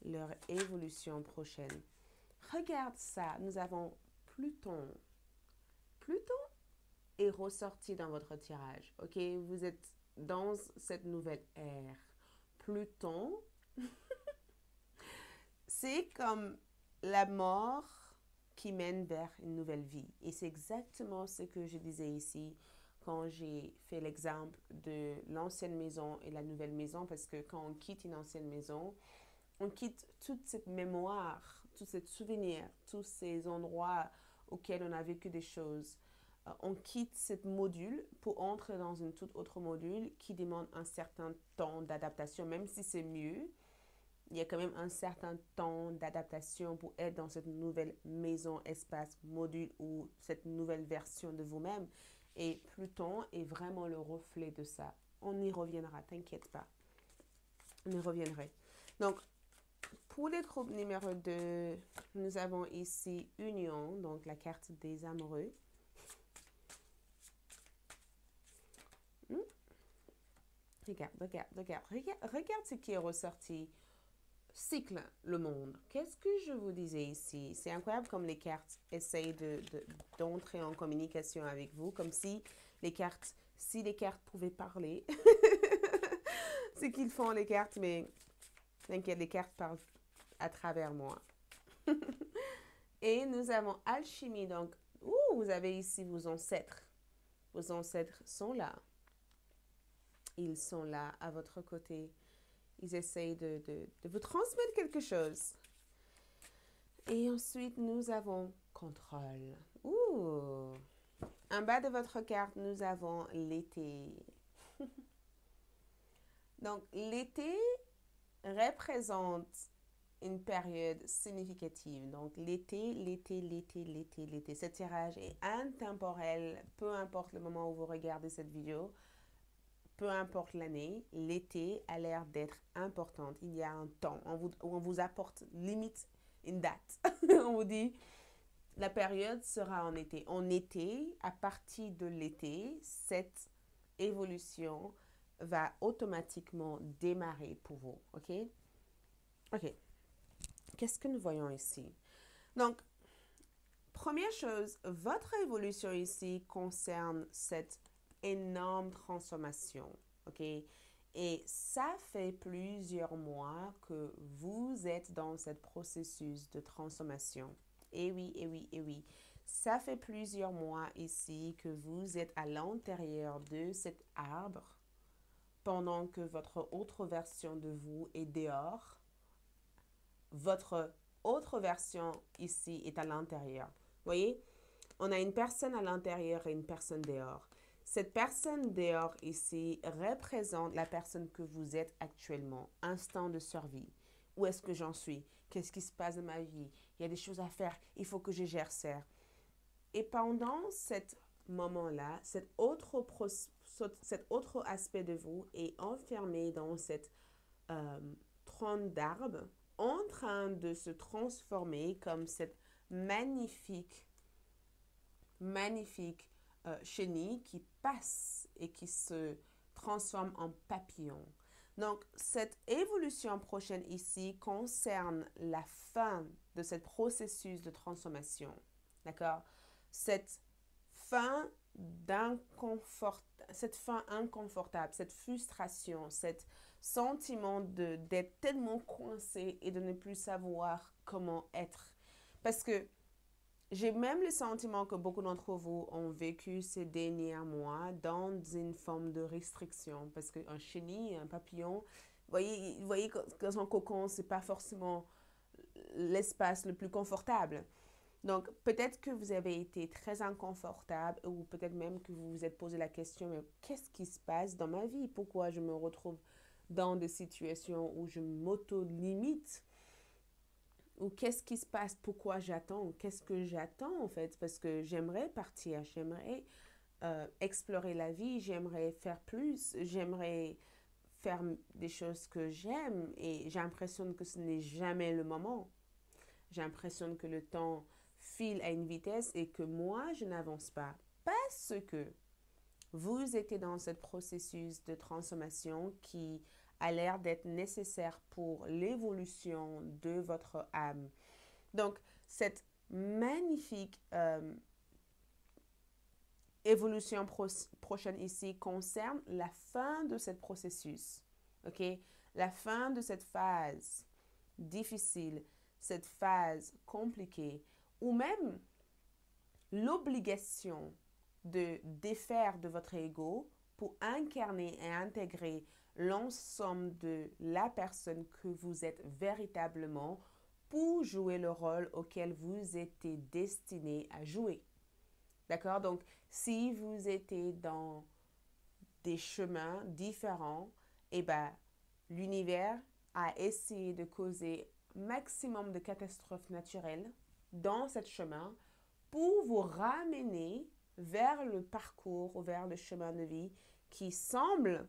leur évolution prochaine. Regarde ça, nous avons Pluton. Pluton est ressorti dans votre tirage, ok? Vous êtes dans cette nouvelle ère. Pluton, c'est comme la mort qui mène vers une nouvelle vie. Et c'est exactement ce que je disais ici quand j'ai fait l'exemple de l'ancienne maison et la nouvelle maison, parce que quand on quitte une ancienne maison, on quitte toute cette mémoire, tout ce souvenir, tous ces endroits auxquels on a vécu des choses. On quitte cette module pour entrer dans une toute autre module qui demande un certain temps d'adaptation, même si c'est mieux. Il y a quand même un certain temps d'adaptation pour être dans cette nouvelle maison, espace, module ou cette nouvelle version de vous-même. Et Pluton est vraiment le reflet de ça. On y reviendra, t'inquiète pas. On y reviendrait. Donc, pour le groupe numéro 2, nous avons ici Union, donc la carte des amoureux. Regarde ce qui est ressorti. Cycle le monde. Qu'est-ce que je vous disais ici? C'est incroyable comme les cartes essayent d'entrer en communication avec vous, comme si les cartes pouvaient parler. C'est qu'ils font les cartes, mais t'inquiète, les cartes parlent à travers moi. Et nous avons alchimie, donc, vous avez ici vos ancêtres. Vos ancêtres sont là. Ils sont là à votre côté. Ils essayent de vous transmettre quelque chose. Et ensuite, nous avons contrôle. En bas de votre carte, nous avons l'été. Donc, l'été représente une période significative. Donc, l'été. Ce tirage est intemporel, peu importe le moment où vous regardez cette vidéo. Peu importe l'année, l'été a l'air d'être importante. Il y a un temps. On vous apporte limite une date. On vous dit, la période sera en été. En été, à partir de l'été, cette évolution va automatiquement démarrer pour vous. OK? OK. Qu'est-ce que nous voyons ici? Donc, première chose, votre évolution ici concerne cette énorme transformation. OK? Et ça fait plusieurs mois que vous êtes dans ce processus de transformation. Et oui, et oui, et oui. Ça fait plusieurs mois ici que vous êtes à l'intérieur de cet arbre pendant que votre autre version de vous est dehors. Votre autre version ici est à l'intérieur. Vous voyez, on a une personne à l'intérieur et une personne dehors. Cette personne dehors ici représente la personne que vous êtes actuellement, instant de survie. Où est-ce que j'en suis? Qu'est-ce qui se passe dans ma vie? Il y a des choses à faire, il faut que je gère ça. Et pendant ce moment-là, cet autre aspect de vous est enfermé dans cette trône d'arbre, en train de se transformer comme cette magnifique chenille qui passe et qui se transforme en papillon. Donc, cette évolution prochaine ici concerne la fin de ce processus de transformation. D'accord? Cette fin inconfortable, cette frustration, cet sentiment d'être tellement coincé et de ne plus savoir comment être. Parce que j'ai même le sentiment que beaucoup d'entre vous ont vécu ces derniers mois dans une forme de restriction. Parce qu'un chenille, un papillon, vous voyez que son cocon, ce n'est pas forcément l'espace le plus confortable. Donc, peut-être que vous avez été très inconfortable ou peut-être même que vous vous êtes posé la question, mais qu'est-ce qui se passe dans ma vie? Pourquoi je me retrouve dans des situations où je m'auto-limite? Ou qu'est-ce qui se passe? Pourquoi j'attends? Qu'est-ce que j'attends en fait? Parce que j'aimerais partir, j'aimerais explorer la vie, j'aimerais faire plus, j'aimerais faire des choses que j'aime et j'ai l'impression que ce n'est jamais le moment. J'ai l'impression que le temps file à une vitesse et que moi, je n'avance pas. Parce que vous étiez dans ce processus de transformation qui a l'air d'être nécessaire pour l'évolution de votre âme. Donc, cette magnifique évolution prochaine ici concerne la fin de ce processus. OK? La fin de cette phase difficile, cette phase compliquée, ou même l'obligation de défaire de votre ego pour incarner et intégrer l'ensemble de la personne que vous êtes véritablement pour jouer le rôle auquel vous étiez destiné à jouer. D'accord? Donc, si vous étiez dans des chemins différents, eh bien, l'univers a essayé de causer maximum de catastrophes naturelles dans ce chemin pour vous ramener vers le parcours ou vers le chemin de vie qui semble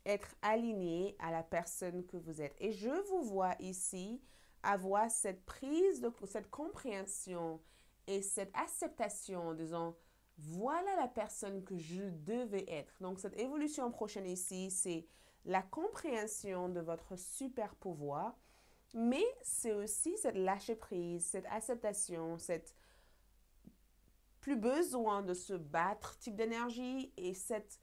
être aligné à la personne que vous êtes. Et je vous vois ici avoir cette prise, cette compréhension et cette acceptation en disant, voilà la personne que je devais être. Donc, cette évolution prochaine ici, c'est la compréhension de votre super pouvoir, mais c'est aussi cette lâcher-prise, cette acceptation, cette plus besoin de se battre type d'énergie et cette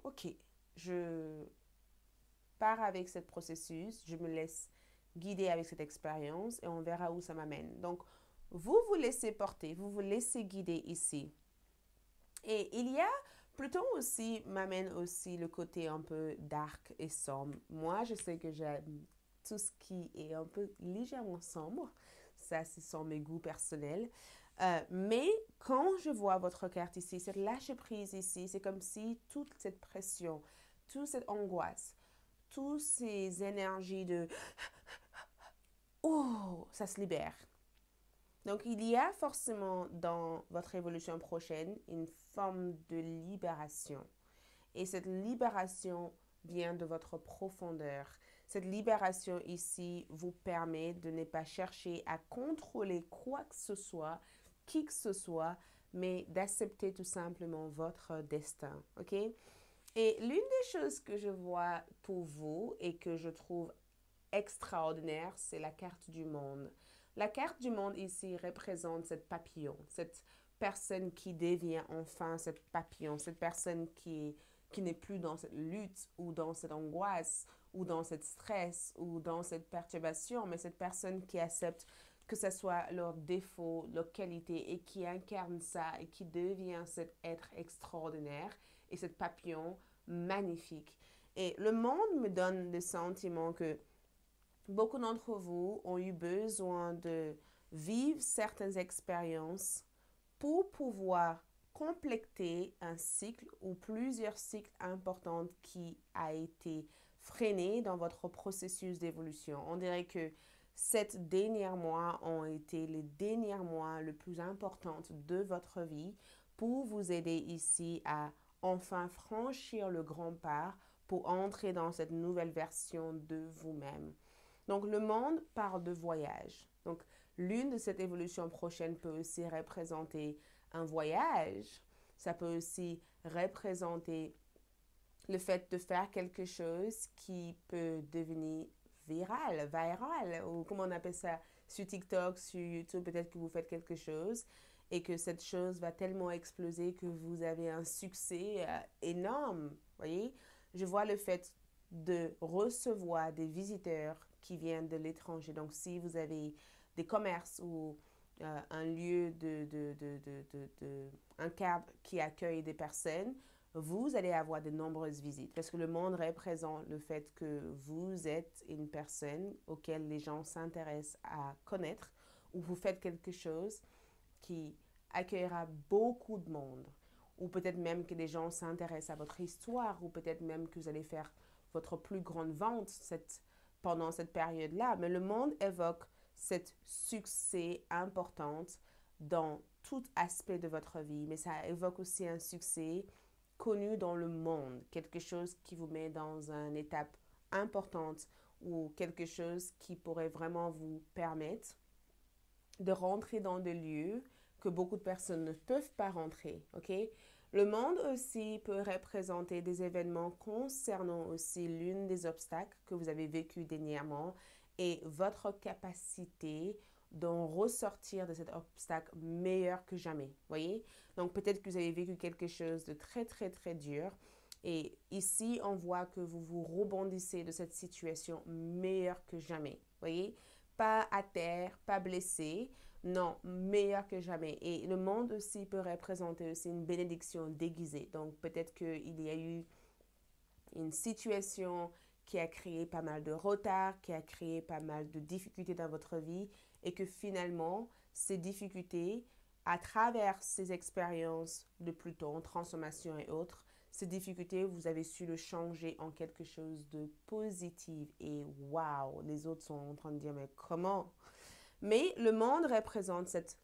OK, je pars avec ce processus, je me laisse guider avec cette expérience et on verra où ça m'amène. Donc, vous vous laissez porter, vous vous laissez guider ici. Et il y a plutôt aussi, m'amène aussi le côté un peu dark et sombre. Moi, je sais que j'aime tout ce qui est un peu légèrement sombre. Ça, ce sont mes goûts personnels. Mais quand je vois votre carte ici, cette lâcher prise ici, c'est comme si toute cette pression, toute cette angoisse, toutes ces énergies de oh, ça se libère. Donc, il y a forcément dans votre évolution prochaine une forme de libération. Et cette libération vient de votre profondeur. Cette libération ici vous permet de ne pas chercher à contrôler quoi que ce soit, qui que ce soit, mais d'accepter tout simplement votre destin, ok? Et l'une des choses que je vois pour vous et que je trouve extraordinaire, c'est la carte du monde. La carte du monde ici représente cette papillon, cette personne qui devient enfin cette papillon, cette personne qui n'est plus dans cette lutte ou dans cette angoisse ou dans cette stress ou dans cette perturbation, mais cette personne qui accepte que ce soit leurs défauts, leurs qualités et qui incarne ça et qui devient cet être extraordinaire et cette papillon magnifique. Et le monde me donne le sentiment que beaucoup d'entre vous ont eu besoin de vivre certaines expériences pour pouvoir compléter un cycle ou plusieurs cycles importants qui a été freiné dans votre processus d'évolution. On dirait que ces derniers mois ont été les derniers mois les plus importants de votre vie pour vous aider ici à enfin franchir le grand pas pour entrer dans cette nouvelle version de vous-même. Donc, le monde parle de voyage. Donc, l'une de cette évolution prochaine peut aussi représenter un voyage. Ça peut aussi représenter le fait de faire quelque chose qui peut devenir viral, ou comment on appelle ça sur TikTok, sur YouTube, peut-être que vous faites quelque chose et que cette chose va tellement exploser que vous avez un succès énorme. Voyez, je vois le fait de recevoir des visiteurs qui viennent de l'étranger. Donc, si vous avez des commerces ou un lieu un cadre qui accueille des personnes, vous allez avoir de nombreuses visites parce que le monde représente le fait que vous êtes une personne auquel les gens s'intéressent à connaître ou vous faites quelque chose qui accueillera beaucoup de monde ou peut-être même que les gens s'intéressent à votre histoire ou peut-être même que vous allez faire votre plus grande vente pendant cette période-là. Mais le monde évoque cet succès important dans tout aspect de votre vie, mais ça évoque aussi un succès connu dans le monde, quelque chose qui vous met dans une étape importante ou quelque chose qui pourrait vraiment vous permettre de rentrer dans des lieux que beaucoup de personnes ne peuvent pas rentrer, ok? Le monde aussi peut représenter des événements concernant aussi l'une des obstacles que vous avez vécu dernièrement et votre capacité d'en ressortir de cet obstacle meilleur que jamais, voyez? Donc peut-être que vous avez vécu quelque chose de très, très, très dur et ici, on voit que vous vous rebondissez de cette situation meilleur que jamais, voyez? Pas à terre, pas blessé, non, meilleur que jamais. Et le monde aussi peut représenter aussi une bénédiction déguisée. Donc, peut-être qu'il y a eu une situation qui a créé pas mal de retard, qui a créé pas mal de difficultés dans votre vie et que finalement, ces difficultés, à travers ces expériences de Pluton, transformation et autres, ces difficultés, vous avez su le changer en quelque chose de positif. Et waouh, les autres sont en train de dire, mais comment? Mais le monde représente cette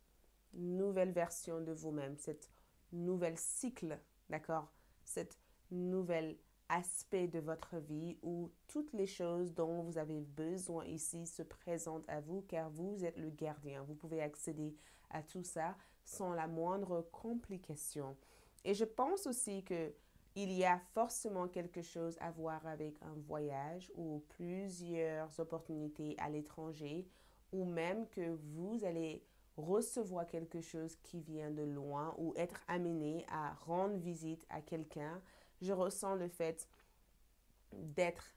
nouvelle version de vous-même, cette nouvelle cycle, d'accord? Cette nouvelle aspect de votre vie où toutes les choses dont vous avez besoin ici se présentent à vous car vous êtes le gardien. Vous pouvez accéder à tout ça sans la moindre complication. Et je pense aussi que il y a forcément quelque chose à voir avec un voyage ou plusieurs opportunités à l'étranger ou même que vous allez recevoir quelque chose qui vient de loin ou être amené à rendre visite à quelqu'un. Je ressens le fait d'être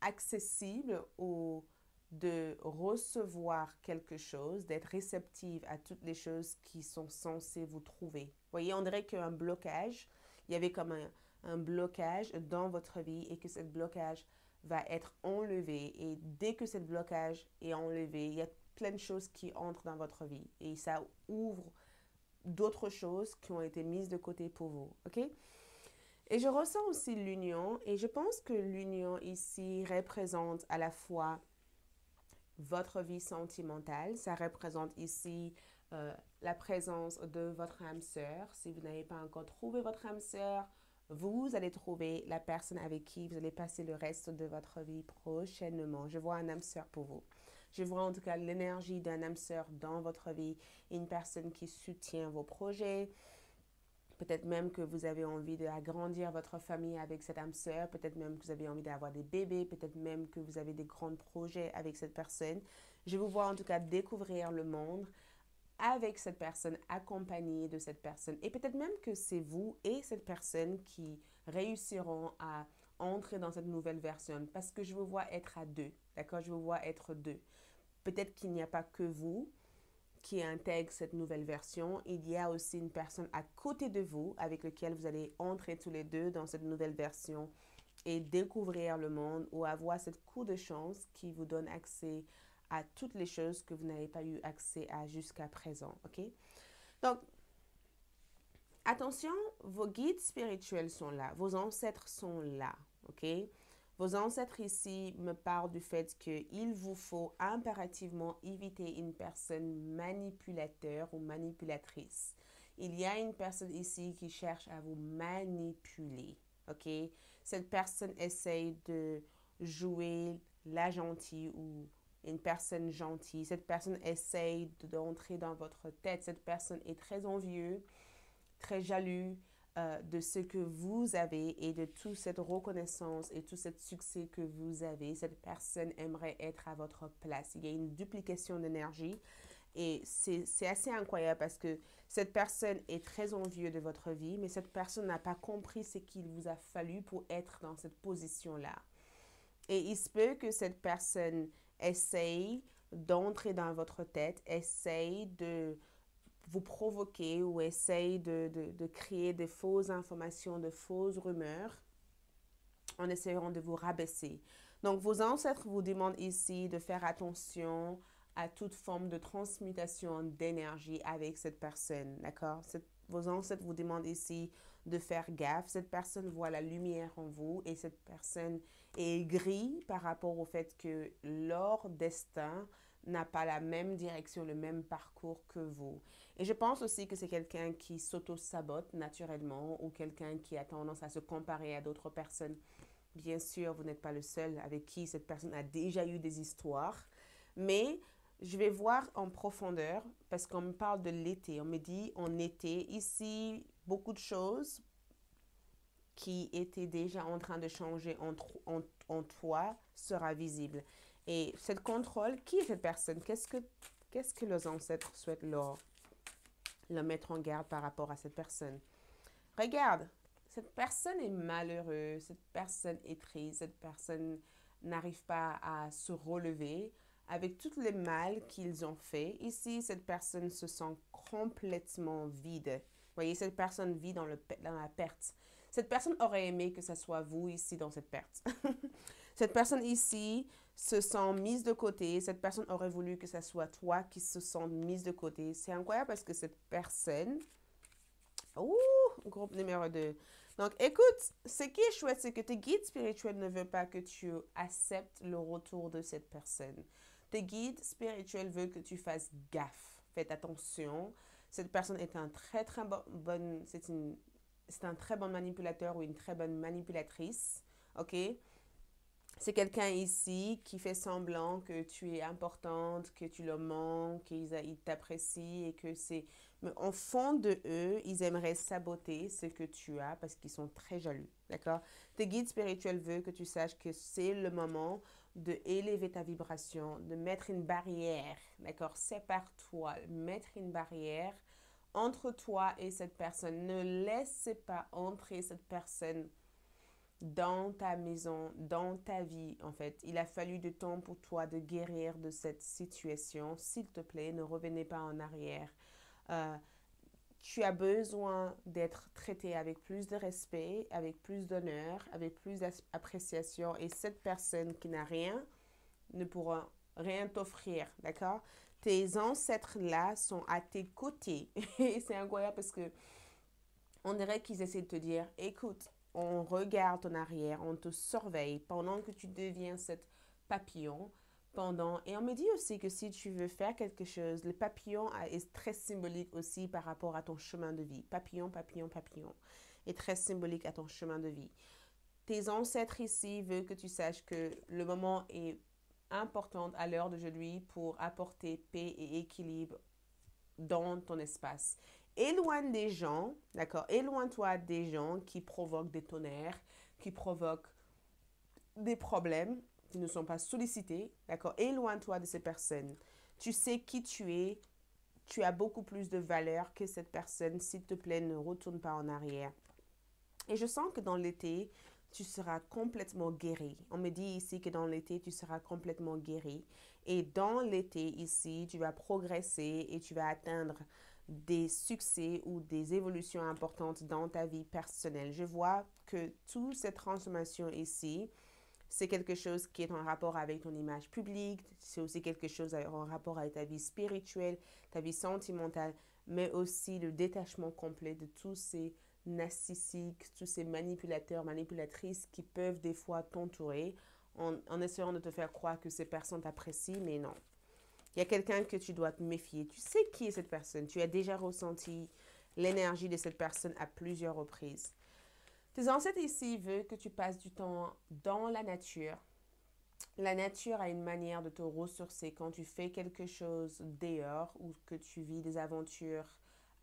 accessible ou de recevoir quelque chose, d'être réceptive à toutes les choses qui sont censées vous trouver. Vous voyez, on dirait qu'il y a un blocage, il y avait comme un blocage dans votre vie et que ce blocage va être enlevé. Et dès que ce blocage est enlevé, il y a plein de choses qui entrent dans votre vie et ça ouvre d'autres choses qui ont été mises de côté pour vous, ok? Et je ressens aussi l'union et je pense que l'union ici représente à la fois votre vie sentimentale, ça représente ici la présence de votre âme sœur. Si vous n'avez pas encore trouvé votre âme sœur, vous allez trouver la personne avec qui vous allez passer le reste de votre vie prochainement. Je vois un âme sœur pour vous. Je vois en tout cas l'énergie d'un âme sœur dans votre vie, une personne qui soutient vos projets. Peut-être même que vous avez envie d'agrandir votre famille avec cette âme sœur. Peut-être même que vous avez envie d'avoir des bébés. Peut-être même que vous avez des grands projets avec cette personne. Je vous vois en tout cas découvrir le monde avec cette personne, accompagnée de cette personne. Et peut-être même que c'est vous et cette personne qui réussiront à entrer dans cette nouvelle version. Parce que je vous vois être à deux. D'accord? Je vous vois être deux. Peut-être qu'il n'y a pas que vous qui intègre cette nouvelle version. Il y a aussi une personne à côté de vous avec laquelle vous allez entrer tous les deux dans cette nouvelle version et découvrir le monde ou avoir cette coup de chance qui vous donne accès à toutes les choses que vous n'avez pas eu accès à jusqu'à présent. OK? Donc, attention, vos guides spirituels sont là, vos ancêtres sont là. OK? Vos ancêtres ici me parlent du fait qu'il vous faut impérativement éviter une personne manipulateur ou manipulatrice. Il y a une personne ici qui cherche à vous manipuler. OK? Cette personne essaye de jouer la gentille ou une personne gentille. Cette personne essaye d'entrer dans votre tête. Cette personne est très envieuse, très jaloux de ce que vous avez et de toute cette reconnaissance et tout ce succès que vous avez. Cette personne aimerait être à votre place. Il y a une duplication d'énergie et c'est assez incroyable parce que cette personne est très envieuse de votre vie, mais cette personne n'a pas compris ce qu'il vous a fallu pour être dans cette position-là. Et il se peut que cette personne essaye d'entrer dans votre tête, essaye de vous provoquer ou essaye de créer de fausses informations, de fausses rumeurs en essayant de vous rabaisser. Donc, vos ancêtres vous demandent ici de faire attention à toute forme de transmutation d'énergie avec cette personne, d'accord? Vos ancêtres vous demandent ici de faire gaffe. Cette personne voit la lumière en vous et cette personne est aigrie par rapport au fait que leur destin n'a pas la même direction, le même parcours que vous. Et je pense aussi que c'est quelqu'un qui s'auto-sabote naturellement ou quelqu'un qui a tendance à se comparer à d'autres personnes. Bien sûr, vous n'êtes pas le seul avec qui cette personne a déjà eu des histoires, mais je vais voir en profondeur parce qu'on me parle de l'été. On me dit en été, ici, beaucoup de choses qui étaient déjà en train de changer en toi sera visible. Et ce contrôle, qui est cette personne? Qu'est-ce que les ancêtres souhaitent leur mettre en garde par rapport à cette personne? Regarde, cette personne est malheureuse, cette personne est triste, cette personne n'arrive pas à se relever avec tous les mal qu'ils ont fait. Ici, cette personne se sent complètement vide. Vous voyez, cette personne vit dans la perte. Cette personne aurait aimé que ce soit vous ici dans cette perte. Cette personne ici se sent mise de côté. Cette personne aurait voulu que ce soit toi qui se sente mise de côté. C'est incroyable parce que cette personne... Ouh, groupe numéro 2. Donc, écoute, ce qui est chouette, c'est que tes guides spirituels ne veulent pas que tu acceptes le retour de cette personne. Tes guides spirituels veulent que tu fasses gaffe. Faites attention. Cette personne est un très, très bon, c'est un très bon manipulateur ou une très bonne manipulatrice. OK? C'est quelqu'un ici qui fait semblant que tu es importante, que tu le manques, qu'ils t'apprécient et que c'est... Mais au fond de eux, ils aimeraient saboter ce que tu as parce qu'ils sont très jaloux, d'accord? Tes guides spirituels veulent que tu saches que c'est le moment de élever ta vibration, de mettre une barrière, d'accord? Sépare-toi, mettre une barrière entre toi et cette personne. Ne laissez pas entrer cette personne dans ta maison, dans ta vie, en fait. Il a fallu du temps pour toi de guérir de cette situation. S'il te plaît, ne revenez pas en arrière. Tu as besoin d'être traité avec plus de respect, avec plus d'honneur, avec plus d'appréciation. Et cette personne qui n'a rien ne pourra rien t'offrir, d'accord? Tes ancêtres là sont à tes côtés. Et c'est incroyable parce que on dirait qu'ils essaient de te dire, écoute, on regarde en arrière, on te surveille pendant que tu deviens cette papillon. Et on me dit aussi que si tu veux faire quelque chose, le papillon est très symbolique aussi par rapport à ton chemin de vie. Papillon, papillon, papillon. est très symbolique à ton chemin de vie. Tes ancêtres ici veulent que tu saches que le moment est important à l'heure d'aujourd'hui pour apporter paix et équilibre dans ton espace. Éloigne des gens, d'accord? Éloigne-toi des gens qui provoquent des tonnerres, qui provoquent des problèmes, qui ne sont pas sollicités, d'accord? Éloigne-toi de ces personnes. Tu sais qui tu es, tu as beaucoup plus de valeur que cette personne. S'il te plaît, ne retourne pas en arrière. Et je sens que dans l'été, tu seras complètement guéri. On me dit ici que dans l'été, tu seras complètement guéri. Et dans l'été, ici, tu vas progresser et tu vas atteindre des succès ou des évolutions importantes dans ta vie personnelle. Je vois que toute cette transformation ici, c'est quelque chose qui est en rapport avec ton image publique, c'est aussi quelque chose en rapport avec ta vie spirituelle, ta vie sentimentale, mais aussi le détachement complet de tous ces narcissiques, tous ces manipulateurs, manipulatrices qui peuvent des fois t'entourer en essayant de te faire croire que ces personnes t'apprécient, mais non. Il y a quelqu'un que tu dois te méfier. Tu sais qui est cette personne. Tu as déjà ressenti l'énergie de cette personne à plusieurs reprises. Tes ancêtres ici veulent que tu passes du temps dans la nature. La nature a une manière de te ressourcer quand tu fais quelque chose dehors ou que tu vis des aventures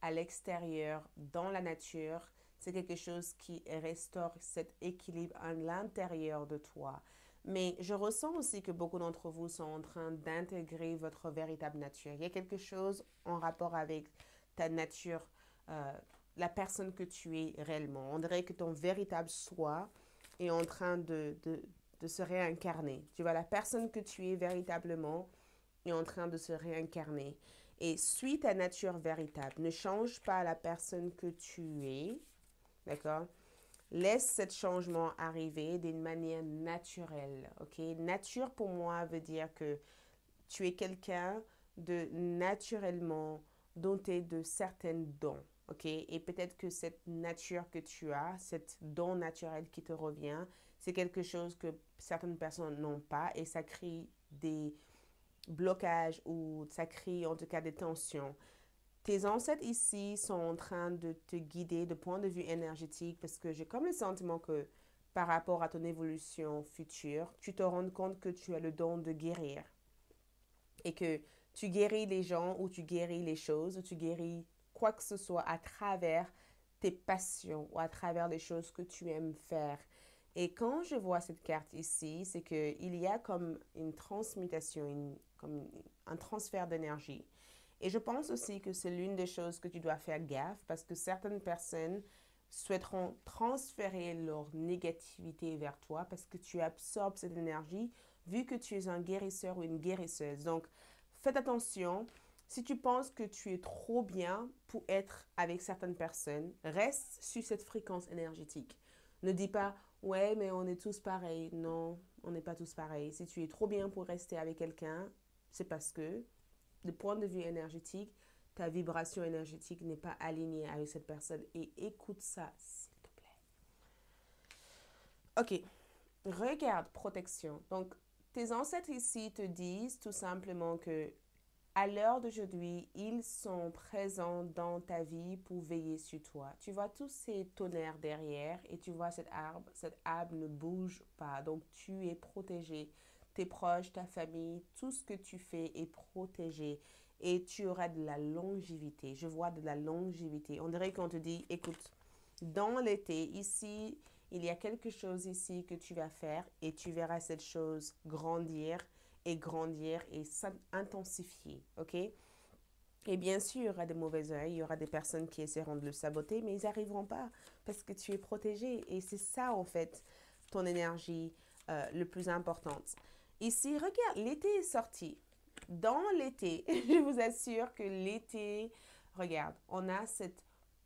à l'extérieur, dans la nature. C'est quelque chose qui restaure cet équilibre à l'intérieur de toi. Mais je ressens aussi que beaucoup d'entre vous sont en train d'intégrer votre véritable nature. Il y a quelque chose en rapport avec ta nature, la personne que tu es réellement. On dirait que ton véritable soi est en train de se réincarner. Tu vois, la personne que tu es véritablement est en train de se réincarner. Et suis ta nature véritable. Ne change pas la personne que tu es. D'accord? Laisse ce changement arriver d'une manière naturelle. OK? Nature pour moi veut dire que tu es quelqu'un de naturellement doté de certains dons. OK? Et peut-être que cette nature que tu as, cet don naturel qui te revient, c'est quelque chose que certaines personnes n'ont pas et ça crée des blocages ou ça crée en tout cas des tensions. Tes ancêtres ici sont en train de te guider de point de vue énergétique parce que j'ai comme le sentiment que par rapport à ton évolution future, tu te rends compte que tu as le don de guérir et que tu guéris les gens ou tu guéris les choses ou tu guéris quoi que ce soit à travers tes passions ou à travers les choses que tu aimes faire. Et quand je vois cette carte ici, c'est qu'il y a comme une transmutation, comme un transfert d'énergie. Et je pense aussi que c'est l'une des choses que tu dois faire gaffe parce que certaines personnes souhaiteront transférer leur négativité vers toi parce que tu absorbes cette énergie vu que tu es un guérisseur ou une guérisseuse. Donc, faites attention. Si tu penses que tu es trop bien pour être avec certaines personnes, reste sur cette fréquence énergétique. Ne dis pas, ouais, mais on est tous pareils. Non, on n'est pas tous pareils. Si tu es trop bien pour rester avec quelqu'un, c'est parce que, de point de vue énergétique, ta vibration énergétique n'est pas alignée avec cette personne. Et écoute ça, s'il te plaît. OK. Regarde, protection. Donc, tes ancêtres ici te disent tout simplement que à l'heure d'aujourd'hui, ils sont présents dans ta vie pour veiller sur toi. Tu vois tous ces tonnerres derrière et tu vois cet arbre. Cet arbre ne bouge pas. Donc, tu es protégé. Tes proches, ta famille, tout ce que tu fais est protégé. Et tu auras de la longévité. Je vois de la longévité. On dirait qu'on te dit, écoute, dans l'été, ici, il y a quelque chose ici que tu vas faire et tu verras cette chose grandir et s'intensifier, ok? Et bien sûr, il y aura des mauvais œils, il y aura des personnes qui essaieront de le saboter, mais ils n'arriveront pas parce que tu es protégé. Et c'est ça, en fait, ton énergie le plus importante. Ici, regarde, l'été est sorti. Dans l'été, je vous assure que l'été, regarde, on a cette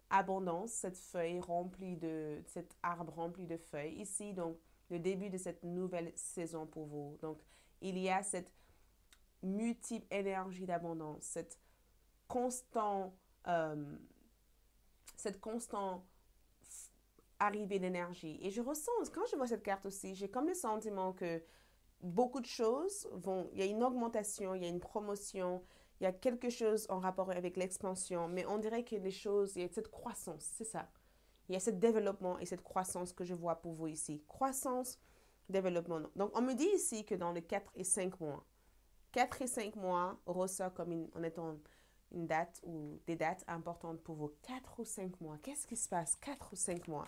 abondance, cette feuille remplie de, cet arbre rempli de feuilles ici, donc le début de cette nouvelle saison pour vous. Donc, il y a cette multiple énergie d'abondance, constant, euh, cette constante arrivée d'énergie. Et je ressens, quand je vois cette carte aussi, j'ai comme le sentiment que beaucoup de choses vont, il y a une augmentation, il y a une promotion, il y a quelque chose en rapport avec l'expansion, mais on dirait que les choses, il y a cette croissance, c'est ça. Il y a ce développement et cette croissance que je vois pour vous ici. Croissance, développement. Donc, on me dit ici que dans les 4 et 5 mois, 4 et 5 mois ressort comme en étant une date ou des dates importantes pour vous. 4 ou 5 mois. Qu'est-ce qui se passe? 4 ou 5 mois.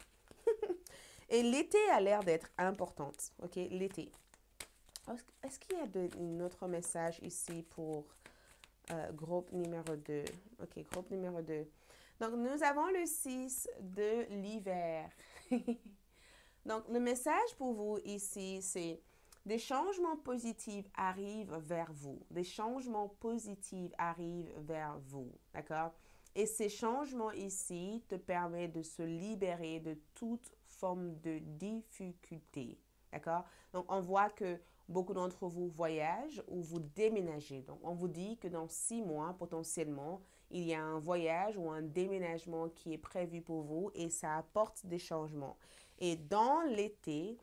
Et l'été a l'air d'être importante. OK, l'été. Est-ce qu'il y a un autre message ici pour groupe numéro 2? OK, groupe numéro 2. Donc, nous avons le 6 de l'hiver. Donc, le message pour vous ici, c'est des changements positifs arrivent vers vous. Des changements positifs arrivent vers vous. D'accord? Et ces changements ici te permettent de se libérer de toute forme de difficulté. D'accord? Donc, on voit que beaucoup d'entre vous voyagent ou vous déménagez. Donc, on vous dit que dans 6 mois, potentiellement, il y a un voyage ou un déménagement qui est prévu pour vous et ça apporte des changements. Et dans l'été,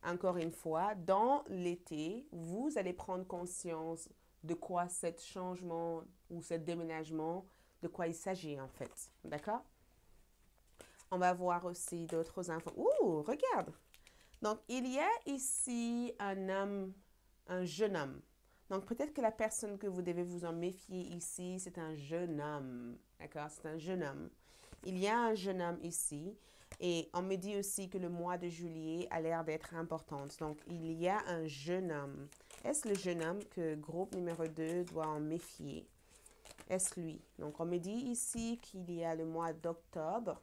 encore une fois, dans l'été, vous allez prendre conscience de quoi ce changement ou ce déménagement, de quoi il s'agit en fait. D'accord? On va voir aussi d'autres infos. Ouh, regarde! Donc, il y a ici un homme, un jeune homme. Donc, peut-être que la personne que vous devez vous en méfier ici, c'est un jeune homme. D'accord? C'est un jeune homme. Il y a un jeune homme ici. Et on me dit aussi que le mois de juillet a l'air d'être important. Donc, il y a un jeune homme. Est-ce le jeune homme que groupe numéro 2 doit en méfier? Est-ce lui? Donc, on me dit ici qu'il y a le mois d'octobre.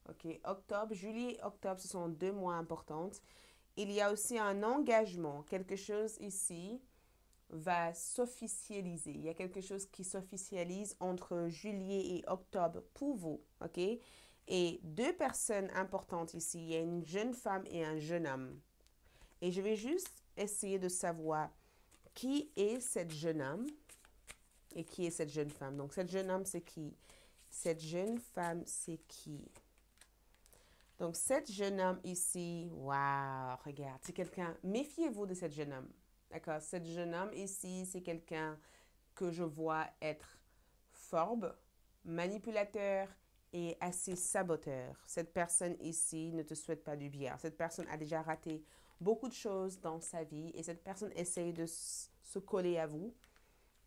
OK, octobre, juillet et octobre, ce sont 2 mois importants. Il y a aussi un engagement. Quelque chose ici va s'officialiser. Il y a quelque chose qui s'officialise entre juillet et octobre pour vous. OK? Et 2 personnes importantes ici. Il y a une jeune femme et un jeune homme. Et je vais juste essayer de savoir qui est cette jeune homme et qui est cette jeune femme. Donc, cette jeune homme, c'est qui? Cette jeune femme, c'est qui? Donc, cette jeune homme ici, waouh, regarde, c'est quelqu'un, méfiez-vous de cette jeune homme. D'accord? Cette jeune homme ici, c'est quelqu'un que je vois être fourbe, manipulateur et assez saboteur. Cette personne ici ne te souhaite pas du bien. Cette personne a déjà raté beaucoup de choses dans sa vie et cette personne essaye de se coller à vous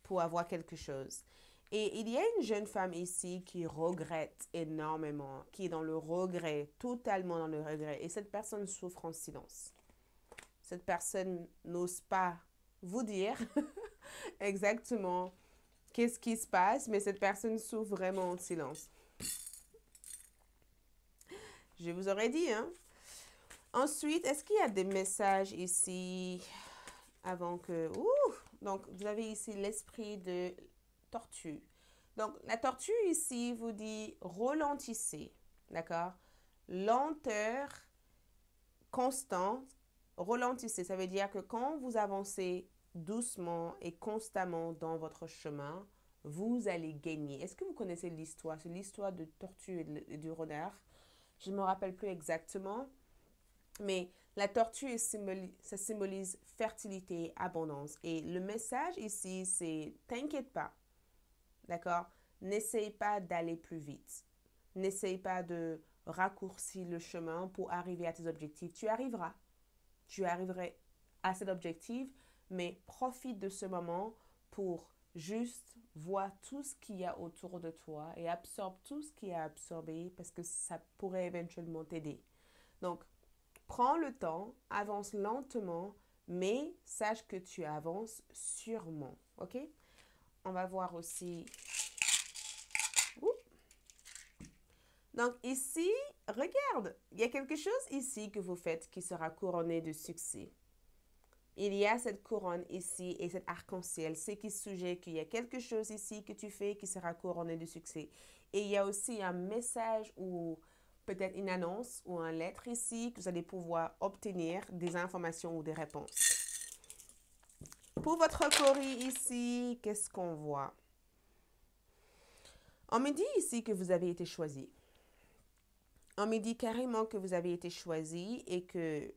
pour avoir quelque chose. Et il y a une jeune femme ici qui regrette énormément, qui est dans le regret, totalement dans le regret. Et cette personne souffre en silence. Cette personne n'ose pas vous dire exactement qu'est-ce qui se passe, mais cette personne souffre vraiment en silence. Je vous aurais dit, hein? Ensuite, est-ce qu'il y a des messages ici avant que... Ouh! Donc, vous avez ici l'esprit de tortue. Donc, la tortue ici vous dit ralentissez, d'accord? Lenteur constante, ralentissez. Ça veut dire que quand vous avancez doucement et constamment dans votre chemin, vous allez gagner. Est-ce que vous connaissez l'histoire? C'est l'histoire de tortue et du renard. Je ne me rappelle plus exactement, mais la tortue, ça symbolise fertilité, abondance. Et le message ici, c'est t'inquiète pas. D'accord? N'essaye pas d'aller plus vite. N'essaye pas de raccourcir le chemin pour arriver à tes objectifs. Tu arriveras. Tu arriverais à cet objectif, mais profite de ce moment pour juste voir tout ce qu'il y a autour de toi et absorbe tout ce qui est absorbé parce que ça pourrait éventuellement t'aider. Donc, prends le temps, avance lentement, mais sache que tu avances sûrement. OK? On va voir aussi. Donc ici, regarde, il y a quelque chose ici que vous faites qui sera couronné de succès. Il y a cette couronne ici et cet arc-en-ciel. C'est qui suggère qu'il y a quelque chose ici que tu fais qui sera couronné de succès. Et il y a aussi un message ou peut-être une annonce ou une lettre ici que vous allez pouvoir obtenir des informations ou des réponses. Pour votre cori ici, qu'est-ce qu'on voit? On me dit ici que vous avez été choisi. On me dit carrément que vous avez été choisi et que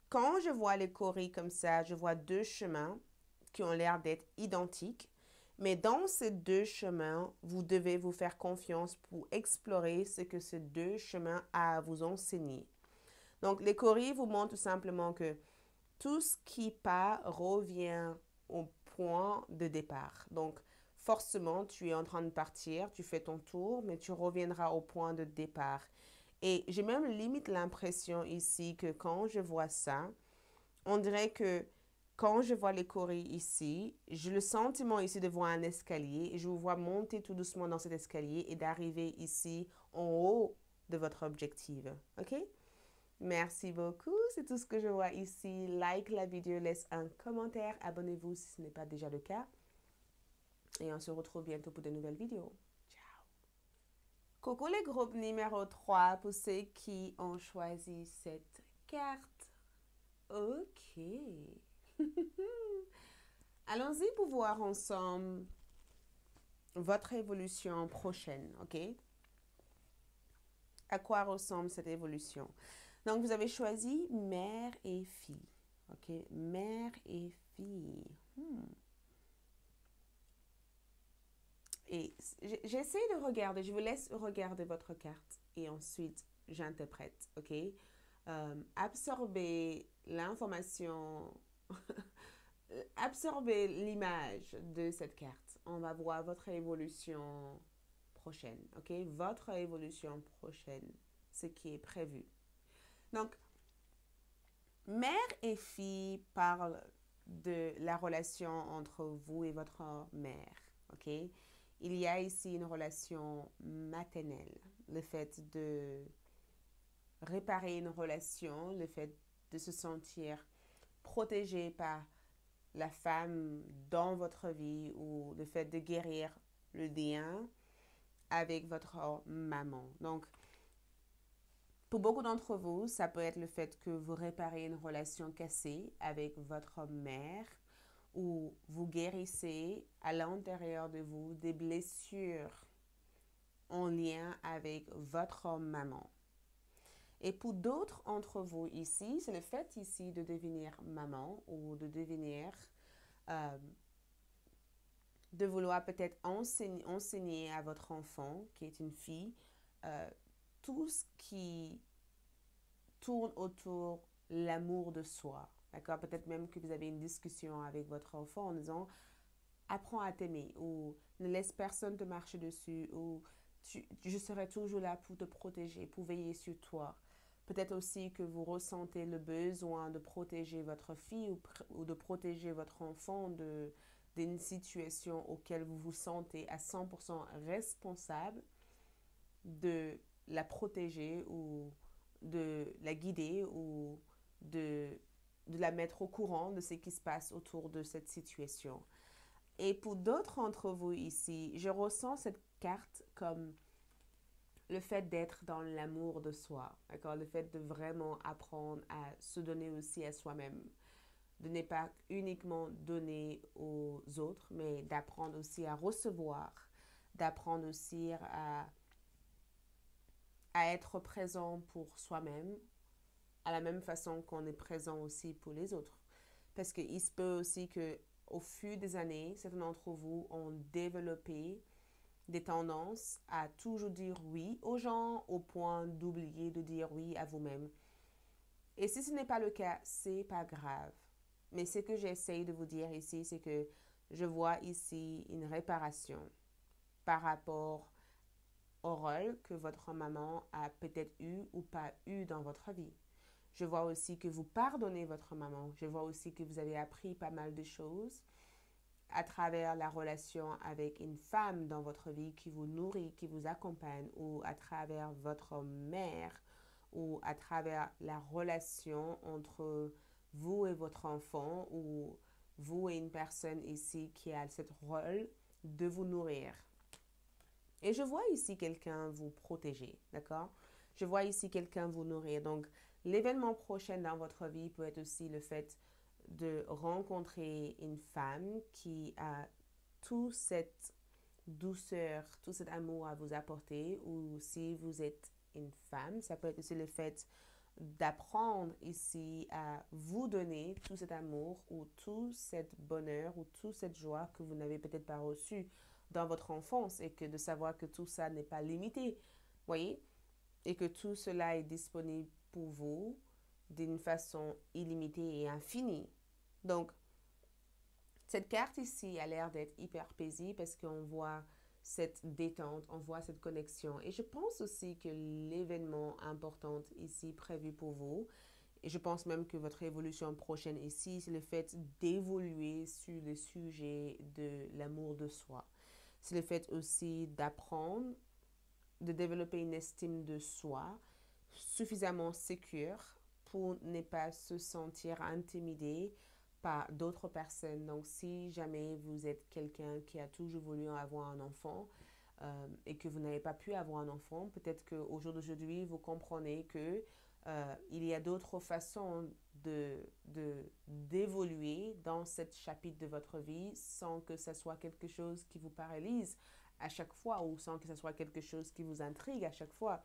quand je vois les coris comme ça, je vois 2 chemins qui ont l'air d'être identiques, Mais dans ces deux chemins, vous devez vous faire confiance pour explorer ce que ces deux chemins a à vous enseigner. Donc, les coris vous montrent tout simplement que tout ce qui part revient au point de départ. Donc, forcément, tu es en train de partir, tu fais ton tour, mais tu reviendras au point de départ. Et j'ai même limite l'impression ici que quand je vois ça, on dirait que quand je vois les coris ici, j'ai le sentiment ici de voir un escalier et je vous vois monter tout doucement dans cet escalier et d'arriver ici en haut de votre objectif. OK? Merci beaucoup, c'est tout ce que je vois ici. Like la vidéo, laisse un commentaire, abonnez-vous si ce n'est pas déjà le cas. Et on se retrouve bientôt pour de nouvelles vidéos. Ciao! Coucou les groupes numéro 3 pour ceux qui ont choisi cette carte. Ok. Allons-y pour voir ensemble votre évolution prochaine, ok? À quoi ressemble cette évolution? Donc, vous avez choisi mère et fille, ok? Mère et fille. Et j'essaie de regarder, je vous laisse regarder votre carte et ensuite j'interprète, ok? Absorbez l'information, absorbez l'image de cette carte. On va voir votre évolution prochaine, ok? Votre évolution prochaine, ce qui est prévu. Donc, mère et fille parlent de la relation entre vous et votre mère, ok? Il y a ici une relation maternelle, le fait de réparer une relation, le fait de se sentir protégé par la femme dans votre vie ou le fait de guérir le lien avec votre maman. Donc, pour beaucoup d'entre vous, ça peut être le fait que vous réparez une relation cassée avec votre mère ou vous guérissez à l'intérieur de vous des blessures en lien avec votre maman. Et pour d'autres d'entre vous ici, c'est le fait ici de devenir maman ou de devenir, de vouloir peut-être enseigner à votre enfant, qui est une fille, tout ce qui tourne autour de l'amour de soi. D'accord? Peut-être même que vous avez une discussion avec votre enfant en disant apprends à t'aimer ou ne laisse personne te marcher dessus ou je serai toujours là pour te protéger, pour veiller sur toi. Peut-être aussi que vous ressentez le besoin de protéger votre fille ou de protéger votre enfant d'une situation auquel vous vous sentez à 100% responsable de la protéger ou de la guider ou de la mettre au courant de ce qui se passe autour de cette situation. Et pour d'autres d'entre vous ici, je ressens cette carte comme le fait d'être dans l'amour de soi, d'accord? Le fait de vraiment apprendre à se donner aussi à soi-même, de ne pas uniquement donner aux autres, mais d'apprendre aussi à recevoir, d'apprendre aussi à être présent pour soi-même, à la même façon qu'on est présent aussi pour les autres. Parce qu'il se peut aussi que au fil des années, certains d'entre vous ont développé des tendances à toujours dire oui aux gens au point d'oublier de dire oui à vous-même. Et si ce n'est pas le cas, c'est pas grave. Mais ce que j'essaye de vous dire ici, c'est que je vois ici une réparation par rapport au rôle que votre maman a peut-être eu ou pas eu dans votre vie. Je vois aussi que vous pardonnez votre maman. Je vois aussi que vous avez appris pas mal de choses à travers la relation avec une femme dans votre vie qui vous nourrit, qui vous accompagne, ou à travers votre mère, ou à travers la relation entre vous et votre enfant, ou vous et une personne ici qui a ce rôle de vous nourrir. Et je vois ici quelqu'un vous protéger, d'accord? Je vois ici quelqu'un vous nourrir. Donc, l'événement prochain dans votre vie peut être aussi le fait de rencontrer une femme qui a toute cette douceur, tout cet amour à vous apporter, ou si vous êtes une femme, ça peut être aussi le fait d'apprendre ici à vous donner tout cet amour ou tout cet bonheur ou toute cette joie que vous n'avez peut-être pas reçu dans votre enfance et que de savoir que tout ça n'est pas limité, voyez, et que tout cela est disponible pour vous d'une façon illimitée et infinie. Donc, cette carte ici a l'air d'être hyper paisible parce qu'on voit cette détente, on voit cette connexion. Et je pense aussi que l'événement important ici prévu pour vous, et je pense même que votre évolution prochaine ici, c'est le fait d'évoluer sur le sujet de l'amour de soi. C'est le fait aussi d'apprendre, de développer une estime de soi suffisamment sécure pour ne pas se sentir intimidé par d'autres personnes. Donc, si jamais vous êtes quelqu'un qui a toujours voulu avoir un enfant et que vous n'avez pas pu avoir un enfant, peut-être qu'au jour d'aujourd'hui, vous comprenez que il y a d'autres façons d'évoluer dans ce chapitre de votre vie sans que ce soit quelque chose qui vous paralyse à chaque fois ou sans que ce soit quelque chose qui vous intrigue à chaque fois.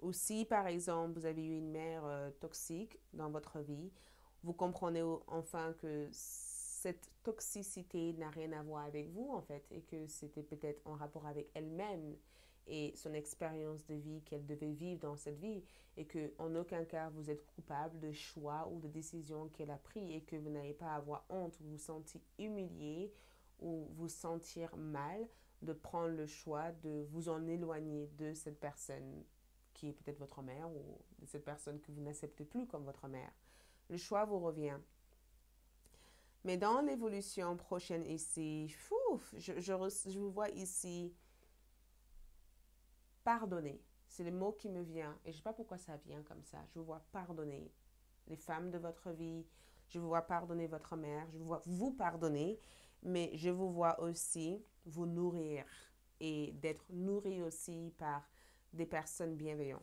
Ou si, par exemple, vous avez eu une mère toxique dans votre vie, vous comprenez enfin que cette toxicité n'a rien à voir avec vous, en fait, et que c'était peut-être en rapport avec elle-même et son expérience de vie qu'elle devait vivre dans cette vie, et que en aucun cas vous êtes coupable de choix ou de décisions qu'elle a pris et que vous n'avez pas à avoir honte ou vous sentir humilié ou vous sentir mal de prendre le choix de vous en éloigner de cette personne qui est peut-être votre mère ou de cette personne que vous n'acceptez plus comme votre mère. Le choix vous revient. Mais dans l'évolution prochaine ici, je vous vois ici pardonner. C'est le mot qui me vient et je ne sais pas pourquoi ça vient comme ça. Je vous vois pardonner les femmes de votre vie. Je vous vois pardonner votre mère. Je vous vois vous pardonner. Mais je vous vois aussi vous nourrir et d'être nourri aussi par des personnes bienveillantes.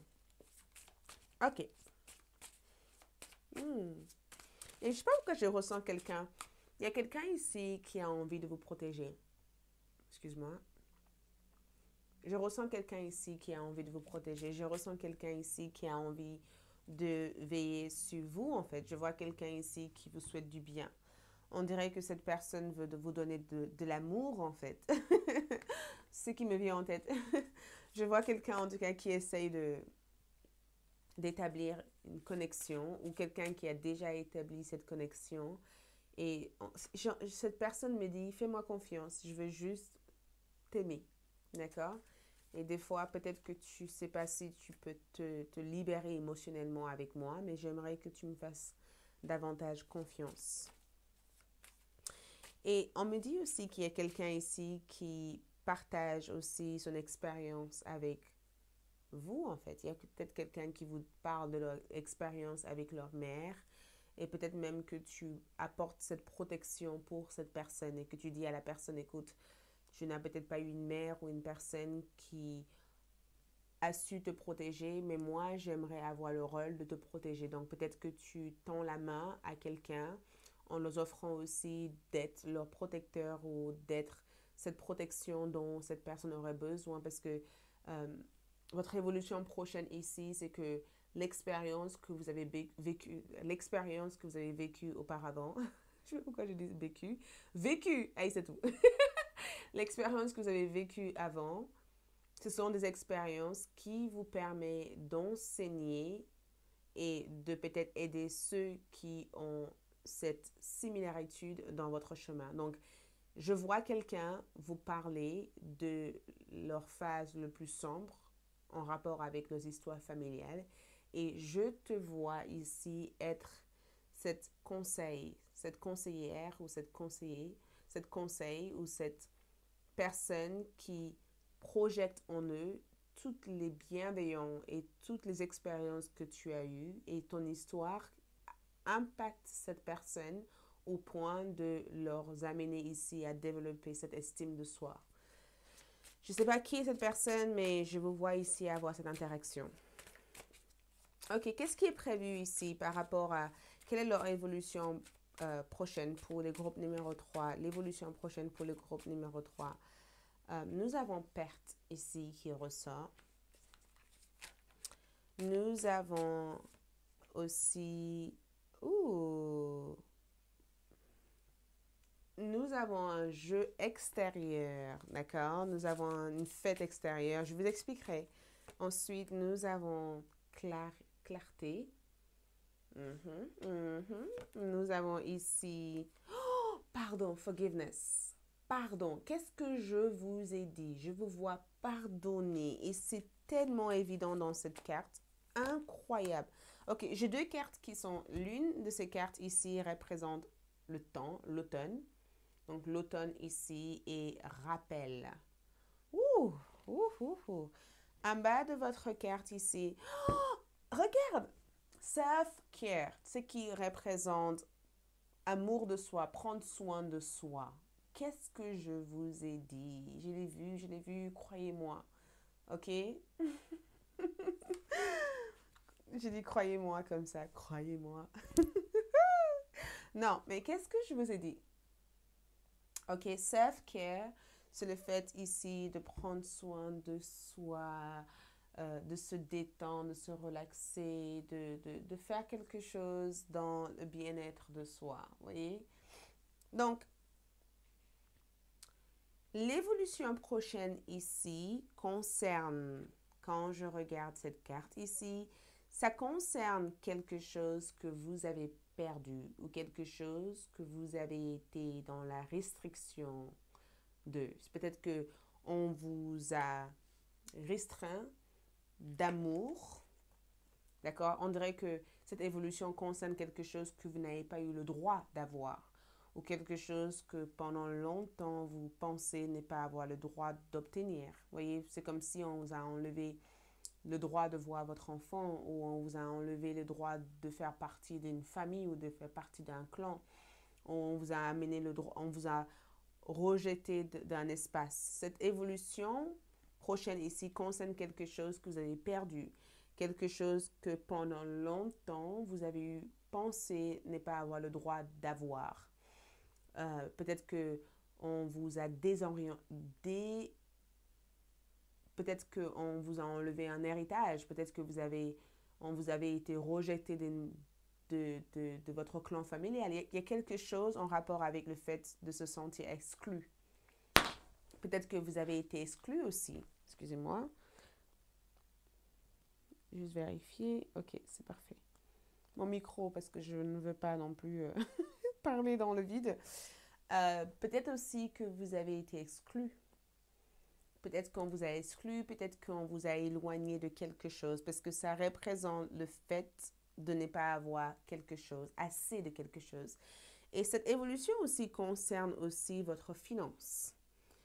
Ok. Et je sais pas pourquoi je ressens quelqu'un. Il y a quelqu'un ici qui a envie de vous protéger. Excuse-moi. Je ressens quelqu'un ici qui a envie de vous protéger. Je ressens quelqu'un ici qui a envie de veiller sur vous, en fait. Je vois quelqu'un ici qui vous souhaite du bien. On dirait que cette personne veut vous donner de l'amour, en fait. Ce qui me vient en tête. Je vois quelqu'un, en tout cas, qui essaye d'établir une connexion ou quelqu'un qui a déjà établi cette connexion. Et cette personne me dit, fais-moi confiance, je veux juste t'aimer. D'accord? Et des fois, peut-être que tu ne sais pas si tu peux te libérer émotionnellement avec moi, mais j'aimerais que tu me fasses davantage confiance. Et on me dit aussi qu'il y a quelqu'un ici qui partage aussi son expérience avec vous, en fait. Il y a peut-être quelqu'un qui vous parle de leur expérience avec leur mère et peut-être même que tu apportes cette protection pour cette personne et que tu dis à la personne, écoute, tu n'as peut-être pas eu une mère ou une personne qui a su te protéger, mais moi, j'aimerais avoir le rôle de te protéger. Donc, peut-être que tu tends la main à quelqu'un en leur offrant aussi d'être leur protecteur ou d'être cette protection dont cette personne aurait besoin parce que votre évolution prochaine ici, c'est que l'expérience que vous avez vécue auparavant, je sais pas pourquoi je dis vécu, hey, c'est tout. L'expérience que vous avez vécue avant, ce sont des expériences qui vous permettent d'enseigner et de peut-être aider ceux qui ont cette similarité dans votre chemin. Donc, je vois quelqu'un vous parler de leur phase le plus sombre en rapport avec nos histoires familiales et je te vois ici être cette conseillère ou cette conseil ou cette personne qui projette en eux toutes les bienveillances et toutes les expériences que tu as eues et ton histoire impacte cette personne au point de leur amener ici à développer cette estime de soi. Je ne sais pas qui est cette personne, mais je vous vois ici avoir cette interaction. Ok, qu'est-ce qui est prévu ici par rapport à quelle est leur évolution prochaine pour le groupe numéro 3, l'évolution prochaine pour le groupe numéro 3. Nous avons perte ici qui ressort. Nous avons aussi... Ouh! Nous avons un jeu extérieur, d'accord? Nous avons une fête extérieure. Je vous expliquerai. Ensuite, nous avons clarté. Nous avons ici... Oh, pardon, forgiveness. Pardon, qu'est-ce que je vous ai dit? Je vous vois pardonner. Et c'est tellement évident dans cette carte. Incroyable. Ok, j'ai deux cartes qui sont... L'une de ces cartes ici représente le temps, l'automne. Donc, l'automne ici est rappel. Ouh, ouh, ouh, ouh. En bas de votre carte ici, oh, regarde, self-care, ce qui représente amour de soi, prendre soin de soi. Qu'est-ce que je vous ai dit? Je l'ai vu, croyez-moi. Ok? J'ai dit croyez-moi comme ça, croyez-moi. Non, mais qu'est-ce que je vous ai dit? Ok, self-care, c'est le fait ici de prendre soin de soi, de se détendre, de se relaxer, de faire quelque chose dans le bien-être de soi. Vous voyez? Donc, l'évolution prochaine ici concerne, quand je regarde cette carte ici, ça concerne quelque chose que vous avez perdu ou quelque chose que vous avez été dans la restriction de. C'est peut-être que on vous a restreint d'amour. D'accord? On dirait que cette évolution concerne quelque chose que vous n'avez pas eu le droit d'avoir ou quelque chose que pendant longtemps vous pensez ne pas avoir le droit d'obtenir. Vous voyez, c'est comme si on vous a enlevé le droit de voir votre enfant ou on vous a enlevé le droit de faire partie d'une famille ou de faire partie d'un clan. On vous a amené le droit, on vous a rejeté d'un espace. Cette évolution prochaine ici concerne quelque chose que vous avez perdu, quelque chose que pendant longtemps vous avez eu pensé ne pas avoir le droit d'avoir. Peut-être que on vous a peut-être qu'on vous a enlevé un héritage, peut-être que on vous avait été rejeté de votre clan familial. Il y a quelque chose en rapport avec le fait de se sentir exclu. Peut-être que vous avez été exclu aussi. Excusez-moi. Juste vérifier. Ok, c'est parfait. Mon micro, parce que je ne veux pas non plus parler dans le vide. Peut-être aussi que vous avez été exclu. Peut-être qu'on vous a exclu, peut-être qu'on vous a éloigné de quelque chose, parce que ça représente le fait de ne pas avoir quelque chose, assez de quelque chose. Et cette évolution aussi concerne aussi votre finance.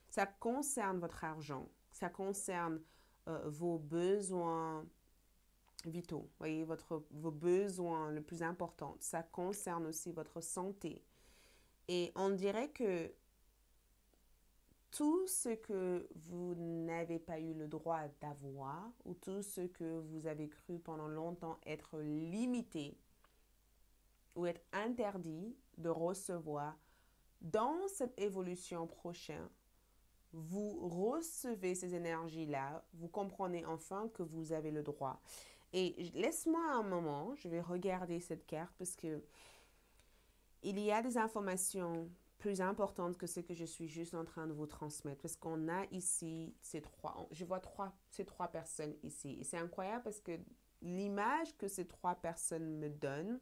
Ça concerne votre argent. Ça concerne vos besoins vitaux. Voyez, vos besoins les plus importants. Ça concerne aussi votre santé. Et on dirait que tout ce que vous n'avez pas eu le droit d'avoir ou tout ce que vous avez cru pendant longtemps être limité ou être interdit de recevoir, dans cette évolution prochaine, vous recevez ces énergies-là, vous comprenez enfin que vous avez le droit. Et laisse-moi un moment, je vais regarder cette carte parce que il y a des informations plus importantes que ce que je suis juste en train de vous transmettre. Parce qu'on a ici je vois ces trois personnes ici. Et c'est incroyable parce que l'image que ces trois personnes me donnent,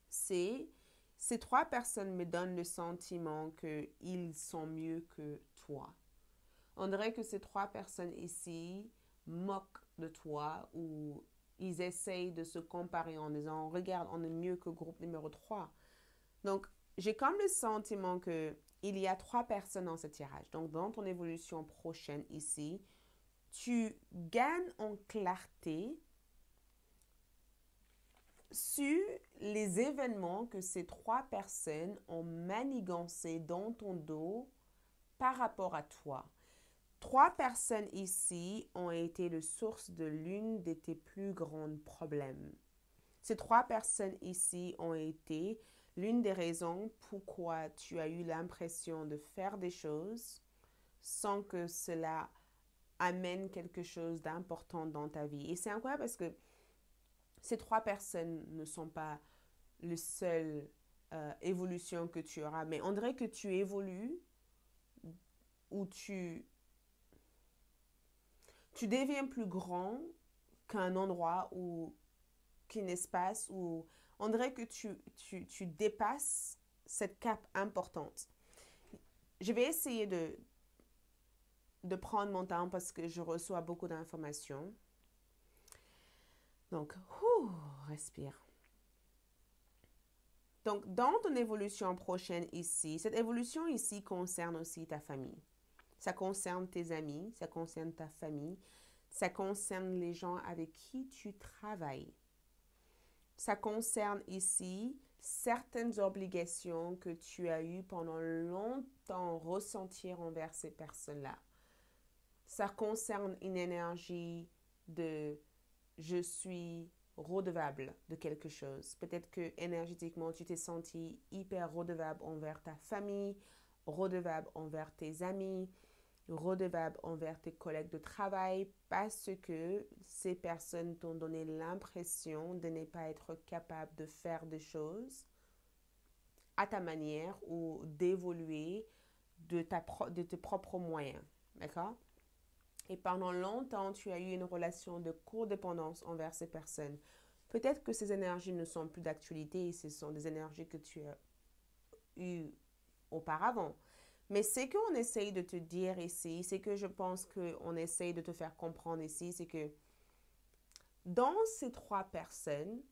c'est ces trois personnes me donnent le sentiment qu'ils sont mieux que toi. On dirait que ces trois personnes ici moquent de toi ou ils essayent de se comparer en disant, regarde, on est mieux que groupe numéro 3. Donc, j'ai comme le sentiment qu'il y a trois personnes dans ce tirage. Donc, dans ton évolution prochaine ici, tu gagnes en clarté sur les événements que ces trois personnes ont manigancés dans ton dos par rapport à toi. Trois personnes ici ont été la source de l'une de tes plus grands problèmes. Ces trois personnes ici ont été l'une des raisons pourquoi tu as eu l'impression de faire des choses sans que cela amène quelque chose d'important dans ta vie. Et c'est incroyable parce que Ces 3 personnes ne sont pas le seul évolution que tu auras, mais on dirait que tu évolues ou tu deviens plus grand qu'un endroit ou qu'un espace où on dirait que tu dépasses cette cape importante. Je vais essayer de prendre mon temps parce que je reçois beaucoup d'informations. Donc, respire. Donc, dans ton évolution prochaine ici, cette évolution ici concerne aussi ta famille. Ça concerne tes amis, ça concerne ta famille, ça concerne les gens avec qui tu travailles. Ça concerne ici certaines obligations que tu as eues pendant longtemps ressentir envers ces personnes-là. Ça concerne une énergie de je suis redevable de quelque chose. Peut-être que énergétiquement, tu t'es senti hyper redevable envers ta famille, redevable envers tes amis, redevable envers tes collègues de travail parce que ces personnes t'ont donné l'impression de ne pas être capable de faire des choses à ta manière ou d'évoluer de tes propres moyens. D'accord? Et pendant longtemps, tu as eu une relation de codépendance envers ces personnes. Peut-être que ces énergies ne sont plus d'actualité et ce sont des énergies que tu as eues auparavant. Mais ce qu'on essaye de te dire ici, c'est que je pense qu'on essaye de te faire comprendre ici, c'est que dans ces 3 personnes,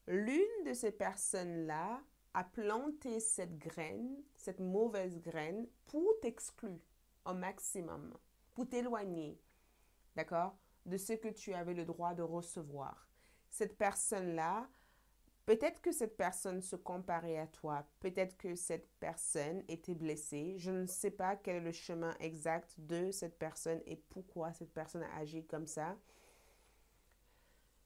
l'une de ces personnes-là a planté cette graine, cette mauvaise graine, pour t'exclure au maximum, pour t'éloigner, d'accord, de ce que tu avais le droit de recevoir. Cette personne-là, peut-être que cette personne se comparait à toi, peut-être que cette personne était blessée. Je ne sais pas quel est le chemin exact de cette personne et pourquoi cette personne a agi comme ça.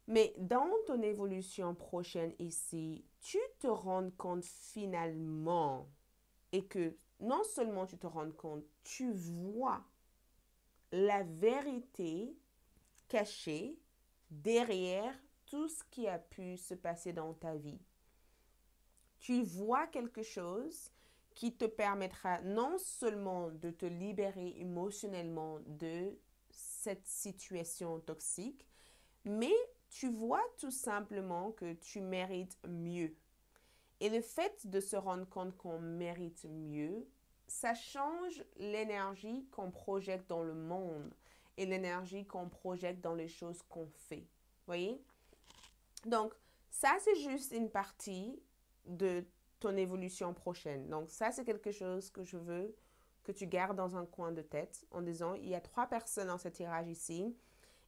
Mais dans ton évolution prochaine ici, tu te rends compte finalement et que non seulement tu te rends compte, tu vois la vérité cachée derrière tout ce qui a pu se passer dans ta vie. Tu vois quelque chose qui te permettra non seulement de te libérer émotionnellement de cette situation toxique, mais tu vois tout simplement que tu mérites mieux. Et le fait de se rendre compte qu'on mérite mieux, ça change l'énergie qu'on projette dans le monde et l'énergie qu'on projette dans les choses qu'on fait. Voyez? Donc, ça, c'est juste une partie de ton évolution prochaine. Donc, ça, c'est quelque chose que je veux que tu gardes dans un coin de tête en disant, il y a 3 personnes dans ce tirage ici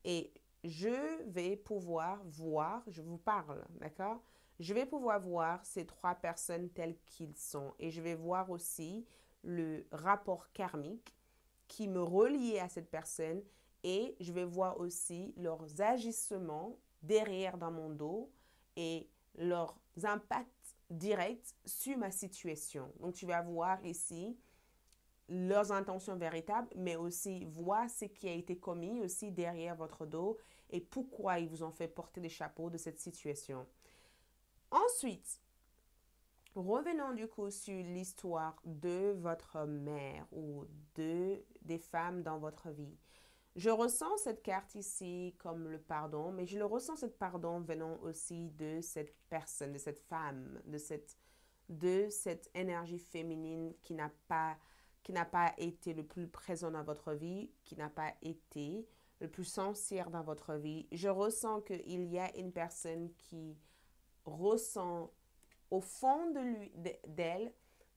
et je vais pouvoir voir, je vous parle, d'accord? Je vais pouvoir voir ces 3 personnes telles qu'ils sont et je vais voir aussi le rapport karmique qui me relie à cette personne et je vais voir aussi leurs agissements derrière dans mon dos et leurs impacts directs sur ma situation. Donc, tu vas voir ici leurs intentions véritables, mais aussi voir ce qui a été commis aussi derrière votre dos et pourquoi ils vous ont fait porter les chapeaux de cette situation. Ensuite, revenons du coup sur l'histoire de votre mère ou des femmes dans votre vie. Je ressens cette carte ici comme le pardon, mais je le ressens cette pardon venant aussi de cette personne, de cette femme, de cette énergie féminine qui n'a pas été le plus présent dans votre vie, qui n'a pas été le plus sincère dans votre vie. Je ressens qu'il y a une personne qui ressent au fond de lui, d'elle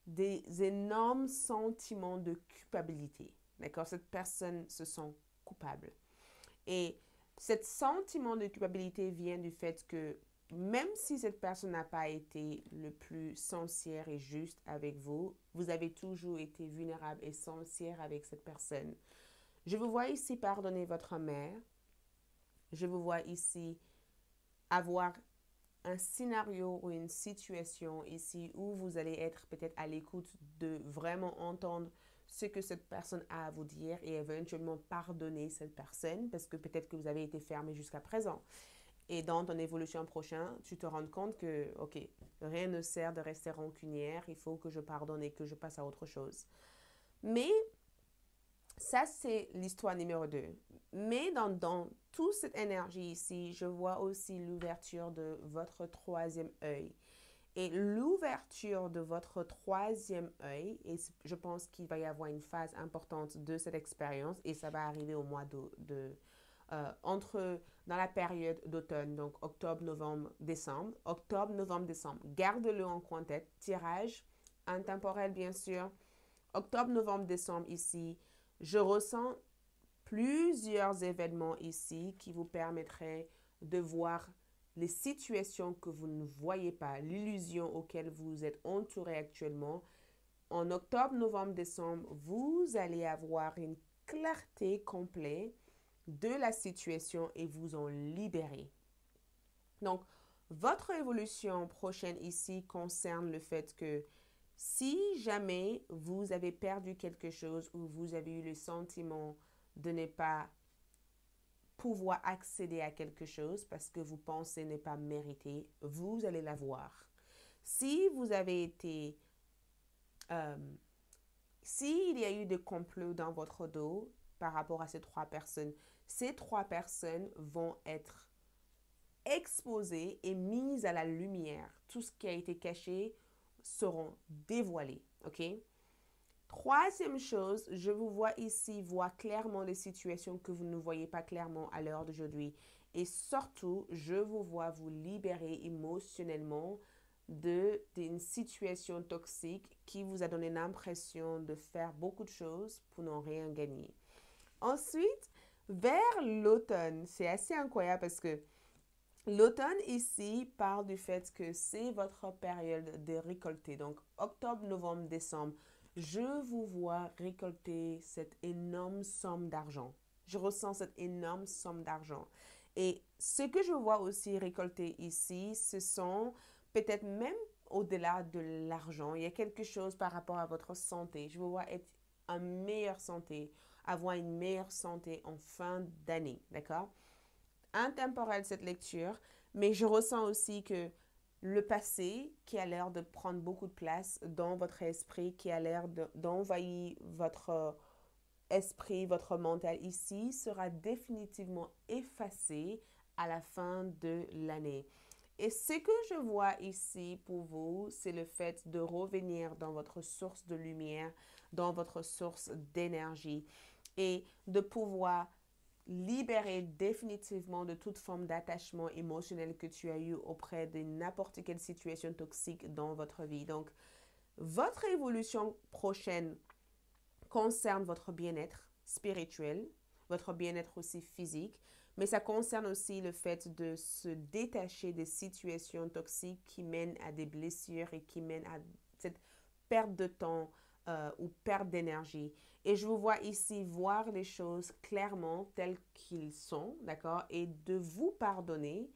des énormes sentiments de culpabilité. D'accord? Cette personne se sent coupable. Et ce sentiment de culpabilité vient du fait que même si cette personne n'a pas été le plus sincère et juste avec vous, vous avez toujours été vulnérable et sincère avec cette personne. Je vous vois ici pardonner votre mère. Je vous vois ici avoir un scénario ou une situation ici où vous allez être peut-être à l'écoute de vraiment entendre ce que cette personne a à vous dire et éventuellement pardonner cette personne parce que peut-être que vous avez été fermé jusqu'à présent. et dans ton évolution prochaine, tu te rends compte que, OK, rien ne sert de rester rancunière, il faut que je pardonne et que je passe à autre chose. Mais ça, c'est l'histoire numéro 2. Mais dans toute cette énergie ici, je vois aussi l'ouverture de votre troisième œil. Et l'ouverture de votre troisième œil, et je pense qu'il va y avoir une phase importante de cette expérience, et ça va arriver au mois dans la période d'automne, donc octobre, novembre, décembre. Octobre, novembre, décembre. Garde-le en coin tête. Tirage intemporel, bien sûr. Octobre, novembre, décembre ici. Je ressens plusieurs événements ici qui vous permettraient de voir les situations que vous ne voyez pas, l'illusion auquel vous êtes entouré actuellement. En octobre, novembre, décembre, vous allez avoir une clarté complète de la situation et vous en libérer. Donc, votre évolution prochaine ici concerne le fait que si jamais vous avez perdu quelque chose ou vous avez eu le sentiment de ne pas pouvoir accéder à quelque chose parce que vous pensez ne pas mériter, vous allez l'avoir. Si vous avez été... s'il y a eu des complots dans votre dos par rapport à ces trois personnes vont être exposées et mises à la lumière. Tout ce qui a été caché seront dévoilés. OK? Troisième chose, je vous vois ici voir clairement des situations que vous ne voyez pas clairement à l'heure d'aujourd'hui. Et surtout, je vous vois vous libérer émotionnellement d'une situation toxique qui vous a donné l'impression de faire beaucoup de choses pour n'en rien gagner. Ensuite, vers l'automne, c'est assez incroyable parce que l'automne ici parle du fait que c'est votre période de récolter. Donc, octobre, novembre, décembre, je vous vois récolter cette énorme somme d'argent. Je ressens cette énorme somme d'argent. Et ce que je vois aussi récolter ici, ce sont peut-être même au-delà de l'argent. Il y a quelque chose par rapport à votre santé. Je vous vois être en meilleure santé, avoir une meilleure santé en fin d'année. D'accord? Intemporelle cette lecture, mais je ressens aussi que le passé qui a l'air de prendre beaucoup de place dans votre esprit, qui a l'air d'envahir votre esprit, votre mental ici, sera définitivement effacé à la fin de l'année. Et ce que je vois ici pour vous, c'est le fait de revenir dans votre source de lumière, dans votre source d'énergie et de pouvoir libérer définitivement de toute forme d'attachement émotionnel que tu as eu auprès de n'importe quelle situation toxique dans votre vie. Donc, votre évolution prochaine concerne votre bien-être spirituel, votre bien-être aussi physique, mais ça concerne aussi le fait de se détacher des situations toxiques qui mènent à des blessures et qui mènent à cette perte de temps ou perte d'énergie. Et je vous vois ici voir les choses clairement telles qu'ils sont, d'accord? Et de vous pardonner.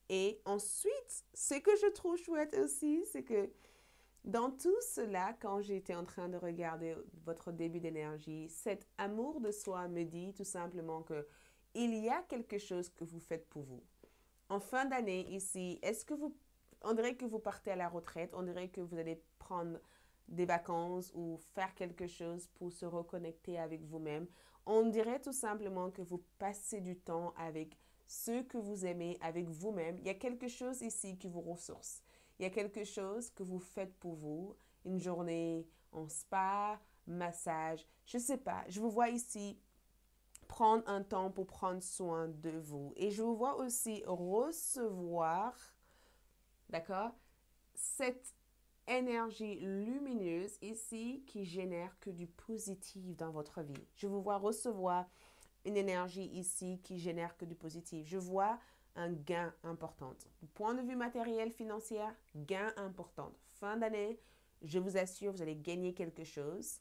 Et ensuite, ce que je trouve chouette aussi, c'est que dans tout cela, quand j'étais en train de regarder votre début d'énergie, cet amour de soi me dit tout simplement que il y a quelque chose que vous faites pour vous. En fin d'année ici, on dirait que vous partez à la retraite, on dirait que vous allez prendre des vacances ou faire quelque chose pour se reconnecter avec vous-même. On dirait tout simplement que vous passez du temps avec ceux que vous aimez, avec vous-même. Il y a quelque chose ici qui vous ressource. Il y a quelque chose que vous faites pour vous. Une journée en spa, massage, je ne sais pas. Je vous vois ici prendre un temps pour prendre soin de vous. Et je vous vois aussi recevoir, d'accord, cette énergie lumineuse ici qui génère que du positif dans votre vie. Je vous vois recevoir une énergie ici qui génère que du positif. Je vois un gain important. Du point de vue matériel, financier, gain important. Fin d'année, je vous assure, vous allez gagner quelque chose.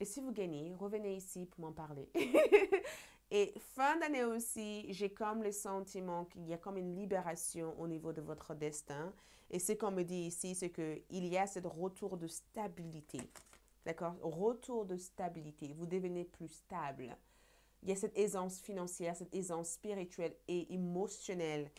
Et si vous gagnez, revenez ici pour m'en parler. Et fin d'année aussi, j'ai comme le sentiment qu'il y a comme une libération au niveau de votre destin. Et ce qu'on me dit ici, c'est qu'il y a ce retour de stabilité. D'accord? Retour de stabilité. Vous devenez plus stable. il y a cette aisance financière, cette aisance spirituelle et émotionnelle.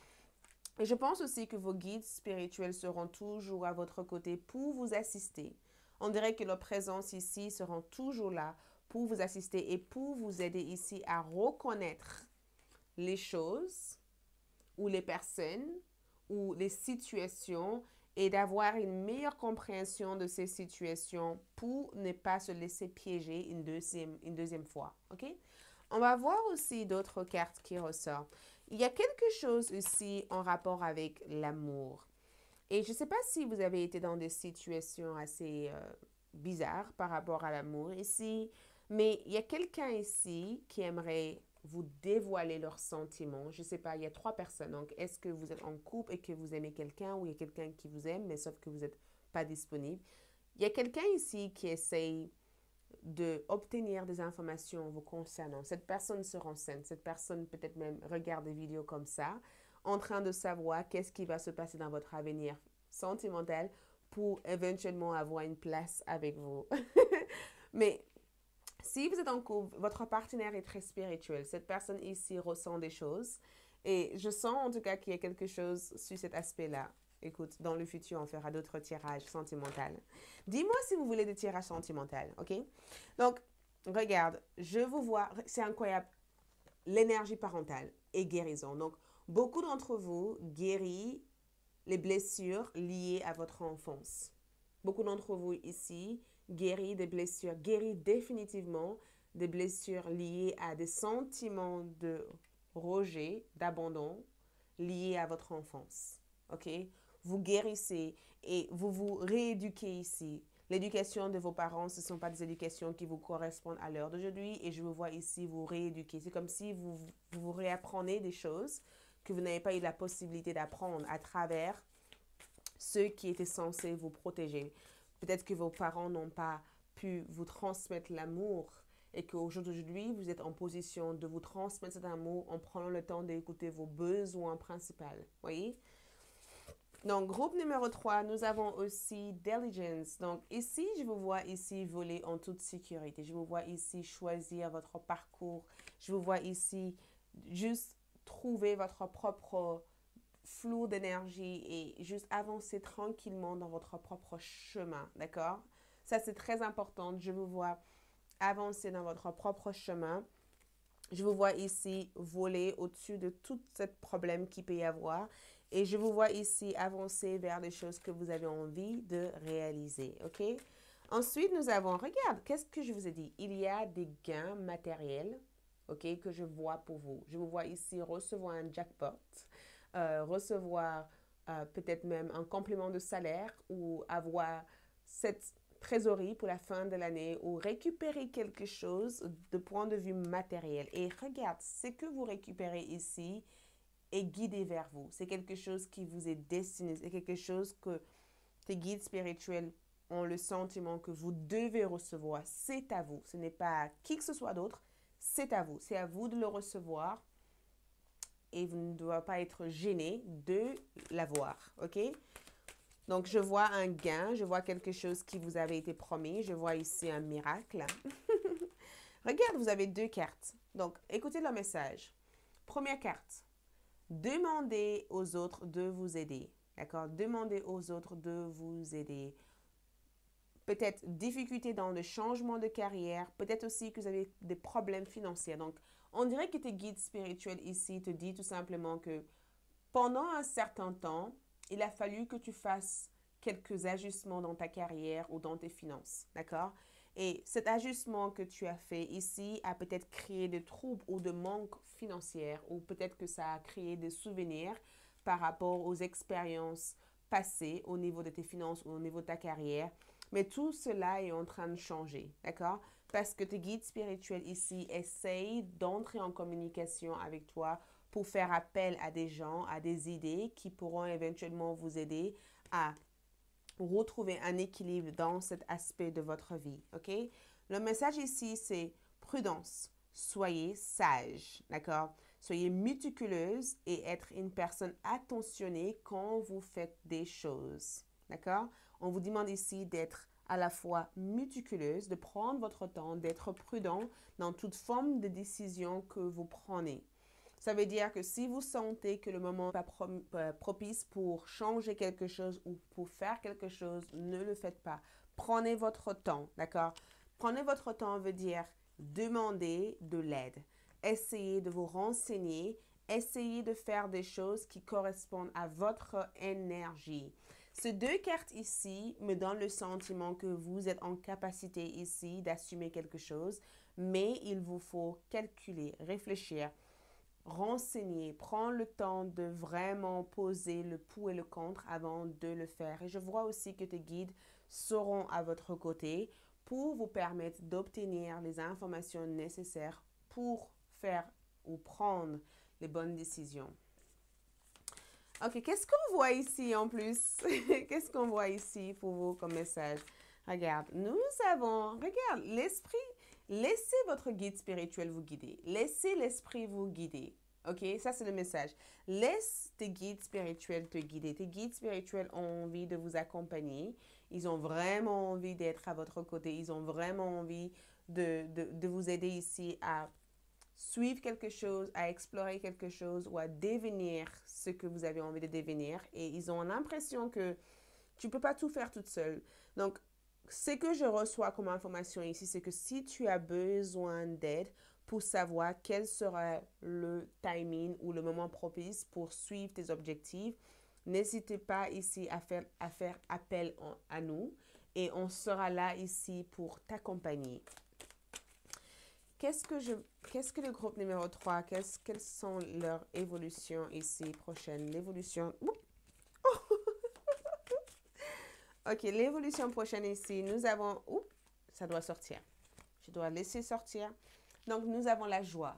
Et je pense aussi que vos guides spirituels seront toujours à votre côté pour vous assister. On dirait que leur présence ici sera toujours là pour vous assister et pour vous aider ici à reconnaître les choses ou les personnes ou les situations et d'avoir une meilleure compréhension de ces situations pour ne pas se laisser piéger une deuxième fois. OK? On va voir aussi d'autres cartes qui ressortent. Il y a quelque chose ici en rapport avec l'amour. Et je ne sais pas si vous avez été dans des situations assez bizarres par rapport à l'amour ici, mais il y a quelqu'un ici qui aimerait vous dévoiler leurs sentiments. Je ne sais pas, il y a 3 personnes. Donc, est-ce que vous êtes en couple et que vous aimez quelqu'un ou il y a quelqu'un qui vous aime, mais sauf que vous n'êtes pas disponible? Il y a quelqu'un ici qui essaye d'obtenir des informations vous concernant. Cette personne se renseigne. Cette personne peut-être même regarde des vidéos comme ça, en train de savoir qu'est-ce qui va se passer dans votre avenir sentimental pour éventuellement avoir une place avec vous. Mais si vous êtes en couple, votre partenaire est très spirituel. Cette personne ici ressent des choses. Et je sens en tout cas qu'il y a quelque chose sur cet aspect-là. Écoute, dans le futur, on fera d'autres tirages sentimentaux. Dis-moi si vous voulez des tirages sentimentaux, ok? Donc, regarde, je vous vois, c'est incroyable, l'énergie parentale et guérison. Donc, beaucoup d'entre vous guérit les blessures liées à votre enfance. Beaucoup d'entre vous ici guérit des blessures, guérit définitivement des blessures liées à des sentiments de rejet, d'abandon liés à votre enfance. OK? Vous guérissez et vous vous rééduquez ici. L'éducation de vos parents, ce ne sont pas des éducations qui vous correspondent à l'heure d'aujourd'hui et je vous vois ici vous rééduquer. C'est comme si vous réapprenez des choses que vous n'avez pas eu la possibilité d'apprendre à travers ceux qui étaient censés vous protéger. Peut-être que vos parents n'ont pas pu vous transmettre l'amour et qu'aujourd'hui, vous êtes en position de vous transmettre cet amour en prenant le temps d'écouter vos besoins principaux. Voyez? Donc, groupe numéro 3, nous avons aussi Diligence. Donc, ici, je vous vois ici voler en toute sécurité. Je vous vois ici choisir votre parcours. Je vous vois ici juste trouver votre propre flou d'énergie et juste avancer tranquillement dans votre propre chemin. D'accord? Ça, c'est très important. Je vous vois avancer dans votre propre chemin. Je vous vois ici voler au-dessus de tout ce problème qu'il peut y avoir. Et je vous vois ici avancer vers les choses que vous avez envie de réaliser. OK? Ensuite, nous avons, regarde, qu'est-ce que je vous ai dit? Il y a des gains matériels, OK, que je vois pour vous. Je vous vois ici recevoir un jackpot, recevoir peut-être même un complément de salaire ou avoir cette trésorerie pour la fin de l'année ou récupérer quelque chose de point de vue matériel. Et regarde, ce que vous récupérez ici est guidé vers vous. C'est quelque chose qui vous est destiné. C'est quelque chose que tes guides spirituels ont le sentiment que vous devez recevoir. C'est à vous. Ce n'est pas à qui que ce soit d'autre. C'est à vous. C'est à vous de le recevoir et vous ne devez pas être gêné de l'avoir. OK? Donc, je vois un gain, je vois quelque chose qui vous avait été promis. Je vois ici un miracle. Regarde, vous avez 2 cartes. Donc, écoutez le message. Première carte. Demandez aux autres de vous aider. D'accord? Demandez aux autres de vous aider. Peut-être difficulté dans le changement de carrière. Peut-être aussi que vous avez des problèmes financiers. Donc, on dirait que tes guides spirituels ici te disent tout simplement que pendant un certain temps, il a fallu que tu fasses quelques ajustements dans ta carrière ou dans tes finances. D'accord? Et cet ajustement que tu as fait ici a peut-être créé des troubles ou de manques financiers ou peut-être que ça a créé des souvenirs par rapport aux expériences passées au niveau de tes finances ou au niveau de ta carrière. Mais tout cela est en train de changer. D'accord? Parce que tes guides spirituels ici essayent d'entrer en communication avec toi pour faire appel à des gens, à des idées qui pourront éventuellement vous aider à retrouver un équilibre dans cet aspect de votre vie. OK? Le message ici, c'est prudence. Soyez sage. D'accord? Soyez méticuleuse et être une personne attentionnée quand vous faites des choses. D'accord? On vous demande ici d'être à la fois méticuleuse, de prendre votre temps, d'être prudent dans toute forme de décision que vous prenez. Ça veut dire que si vous sentez que le moment n'est pas propice pour changer quelque chose ou pour faire quelque chose, ne le faites pas. Prenez votre temps, d'accord? Prenez votre temps veut dire demander de l'aide. Essayez de vous renseigner. Essayez de faire des choses qui correspondent à votre énergie. Ces deux cartes ici me donnent le sentiment que vous êtes en capacité ici d'assumer quelque chose, mais il vous faut calculer, réfléchir, renseigner, prendre le temps de vraiment poser le pour et le contre avant de le faire. Et je vois aussi que tes guides seront à votre côté pour vous permettre d'obtenir les informations nécessaires pour faire ou prendre les bonnes décisions. Ok, qu'est-ce qu'on voit ici en plus? Qu'est-ce qu'on voit ici pour vous comme message? Regarde, nous avons, regarde, l'esprit. Laissez votre guide spirituel vous guider. Laissez l'esprit vous guider. Ok, ça c'est le message. Laisse tes guides spirituels te guider. Tes guides spirituels ont envie de vous accompagner. Ils ont vraiment envie d'être à votre côté. Ils ont vraiment envie de vous aider ici à suivre quelque chose, à explorer quelque chose ou à devenir ce que vous avez envie de devenir. Et ils ont l'impression que tu ne peux pas tout faire toute seule. Donc, ce que je reçois comme information ici, c'est que si tu as besoin d'aide pour savoir quel sera le timing ou le moment propice pour suivre tes objectifs, n'hésitez pas ici à faire appel à nous et on sera là ici pour t'accompagner. Qu'est-ce que le groupe numéro 3, quelles sont leurs évolutions ici prochaines? L'évolution... Ok, l'évolution prochaine ici, nous avons... Oups, ça doit sortir. Je dois laisser sortir. Donc, nous avons la joie.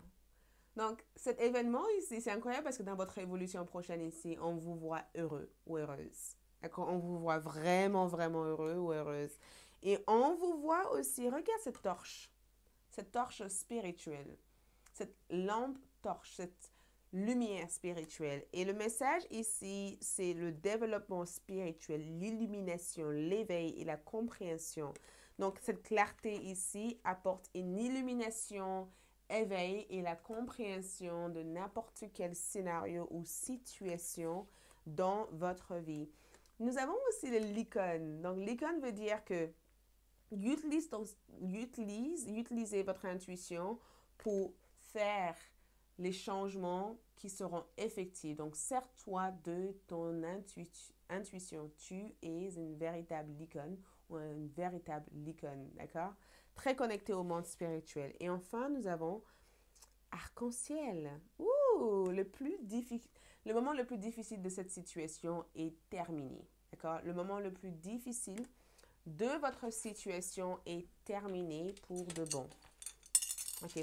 Donc, cet événement ici, c'est incroyable parce que dans votre évolution prochaine ici, on vous voit heureux ou heureuse. D'accord? On vous voit vraiment, vraiment heureux ou heureuse. Et on vous voit aussi, regarde cette torche spirituelle, cette lampe torche, cette lumière spirituelle. Et le message ici, c'est le développement spirituel, l'illumination, l'éveil et la compréhension. Donc, cette clarté ici apporte une illumination, éveil et la compréhension de n'importe quel scénario ou situation dans votre vie. Nous avons aussi le l'icône. Donc, l'icône veut dire que utilisez votre intuition pour faire les changements qui seront effectifs. Donc, sers-toi de ton intuition. Tu es une véritable icône ou une véritable icône, d'accord? Très connecté au monde spirituel. Et enfin, nous avons arc-en-ciel. Ouh, le moment le plus difficile de cette situation est terminé, d'accord? Le moment le plus difficile de votre situation est terminé pour de bon. Ok,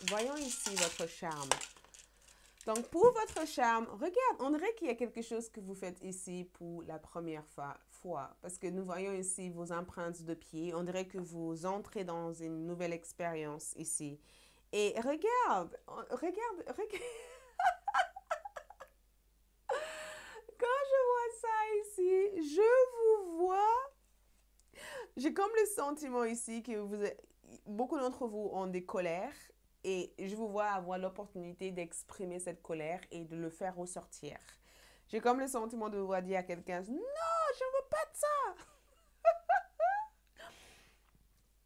voyons ici votre charme. Donc, pour votre charme, regarde, on dirait qu'il y a quelque chose que vous faites ici pour la première fois. Parce que nous voyons ici vos empreintes de pied. On dirait que vous entrez dans une nouvelle expérience ici. Et regarde. Quand je vois ça ici, je vous vois. J'ai comme le sentiment ici que beaucoup d'entre vous ont des colères et je vous vois avoir l'opportunité d'exprimer cette colère et de le faire ressortir. J'ai comme le sentiment de vous dire à quelqu'un, non, je ne veux pas de ça.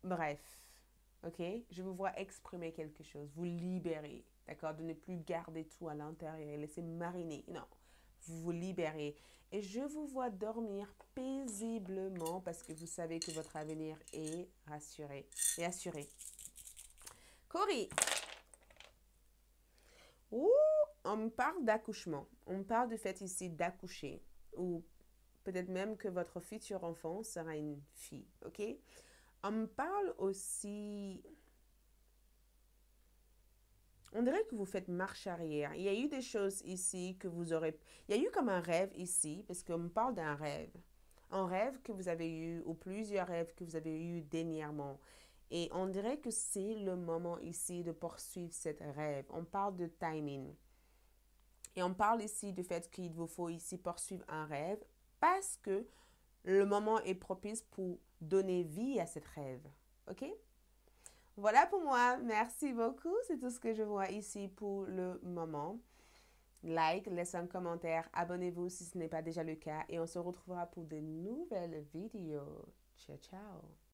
Bref, ok, je vous vois exprimer quelque chose, vous libérer, d'accord, de ne plus garder tout à l'intérieur et laisser mariner. Non, vous vous libérez. Et je vous vois dormir paisiblement parce que vous savez que votre avenir est rassuré et assuré. Cory. Ouh, on me parle d'accouchement. On me parle du fait ici d'accoucher. Ou peut-être même que votre futur enfant sera une fille. Ok? On me parle aussi... On dirait que vous faites marche arrière. Il y a eu des choses ici que vous aurez... Il y a eu comme un rêve ici, parce qu'on me parle d'un rêve. Un rêve que vous avez eu, ou plusieurs rêves que vous avez eu dernièrement. Et on dirait que c'est le moment ici de poursuivre cette rêve. On parle de timing. Et on parle ici du fait qu'il vous faut ici poursuivre un rêve parce que le moment est propice pour donner vie à cette rêve. OK? Voilà pour moi. Merci beaucoup. C'est tout ce que je vois ici pour le moment. Like, laissez un commentaire, abonnez-vous si ce n'est pas déjà le cas et on se retrouvera pour de nouvelles vidéos. Ciao, ciao.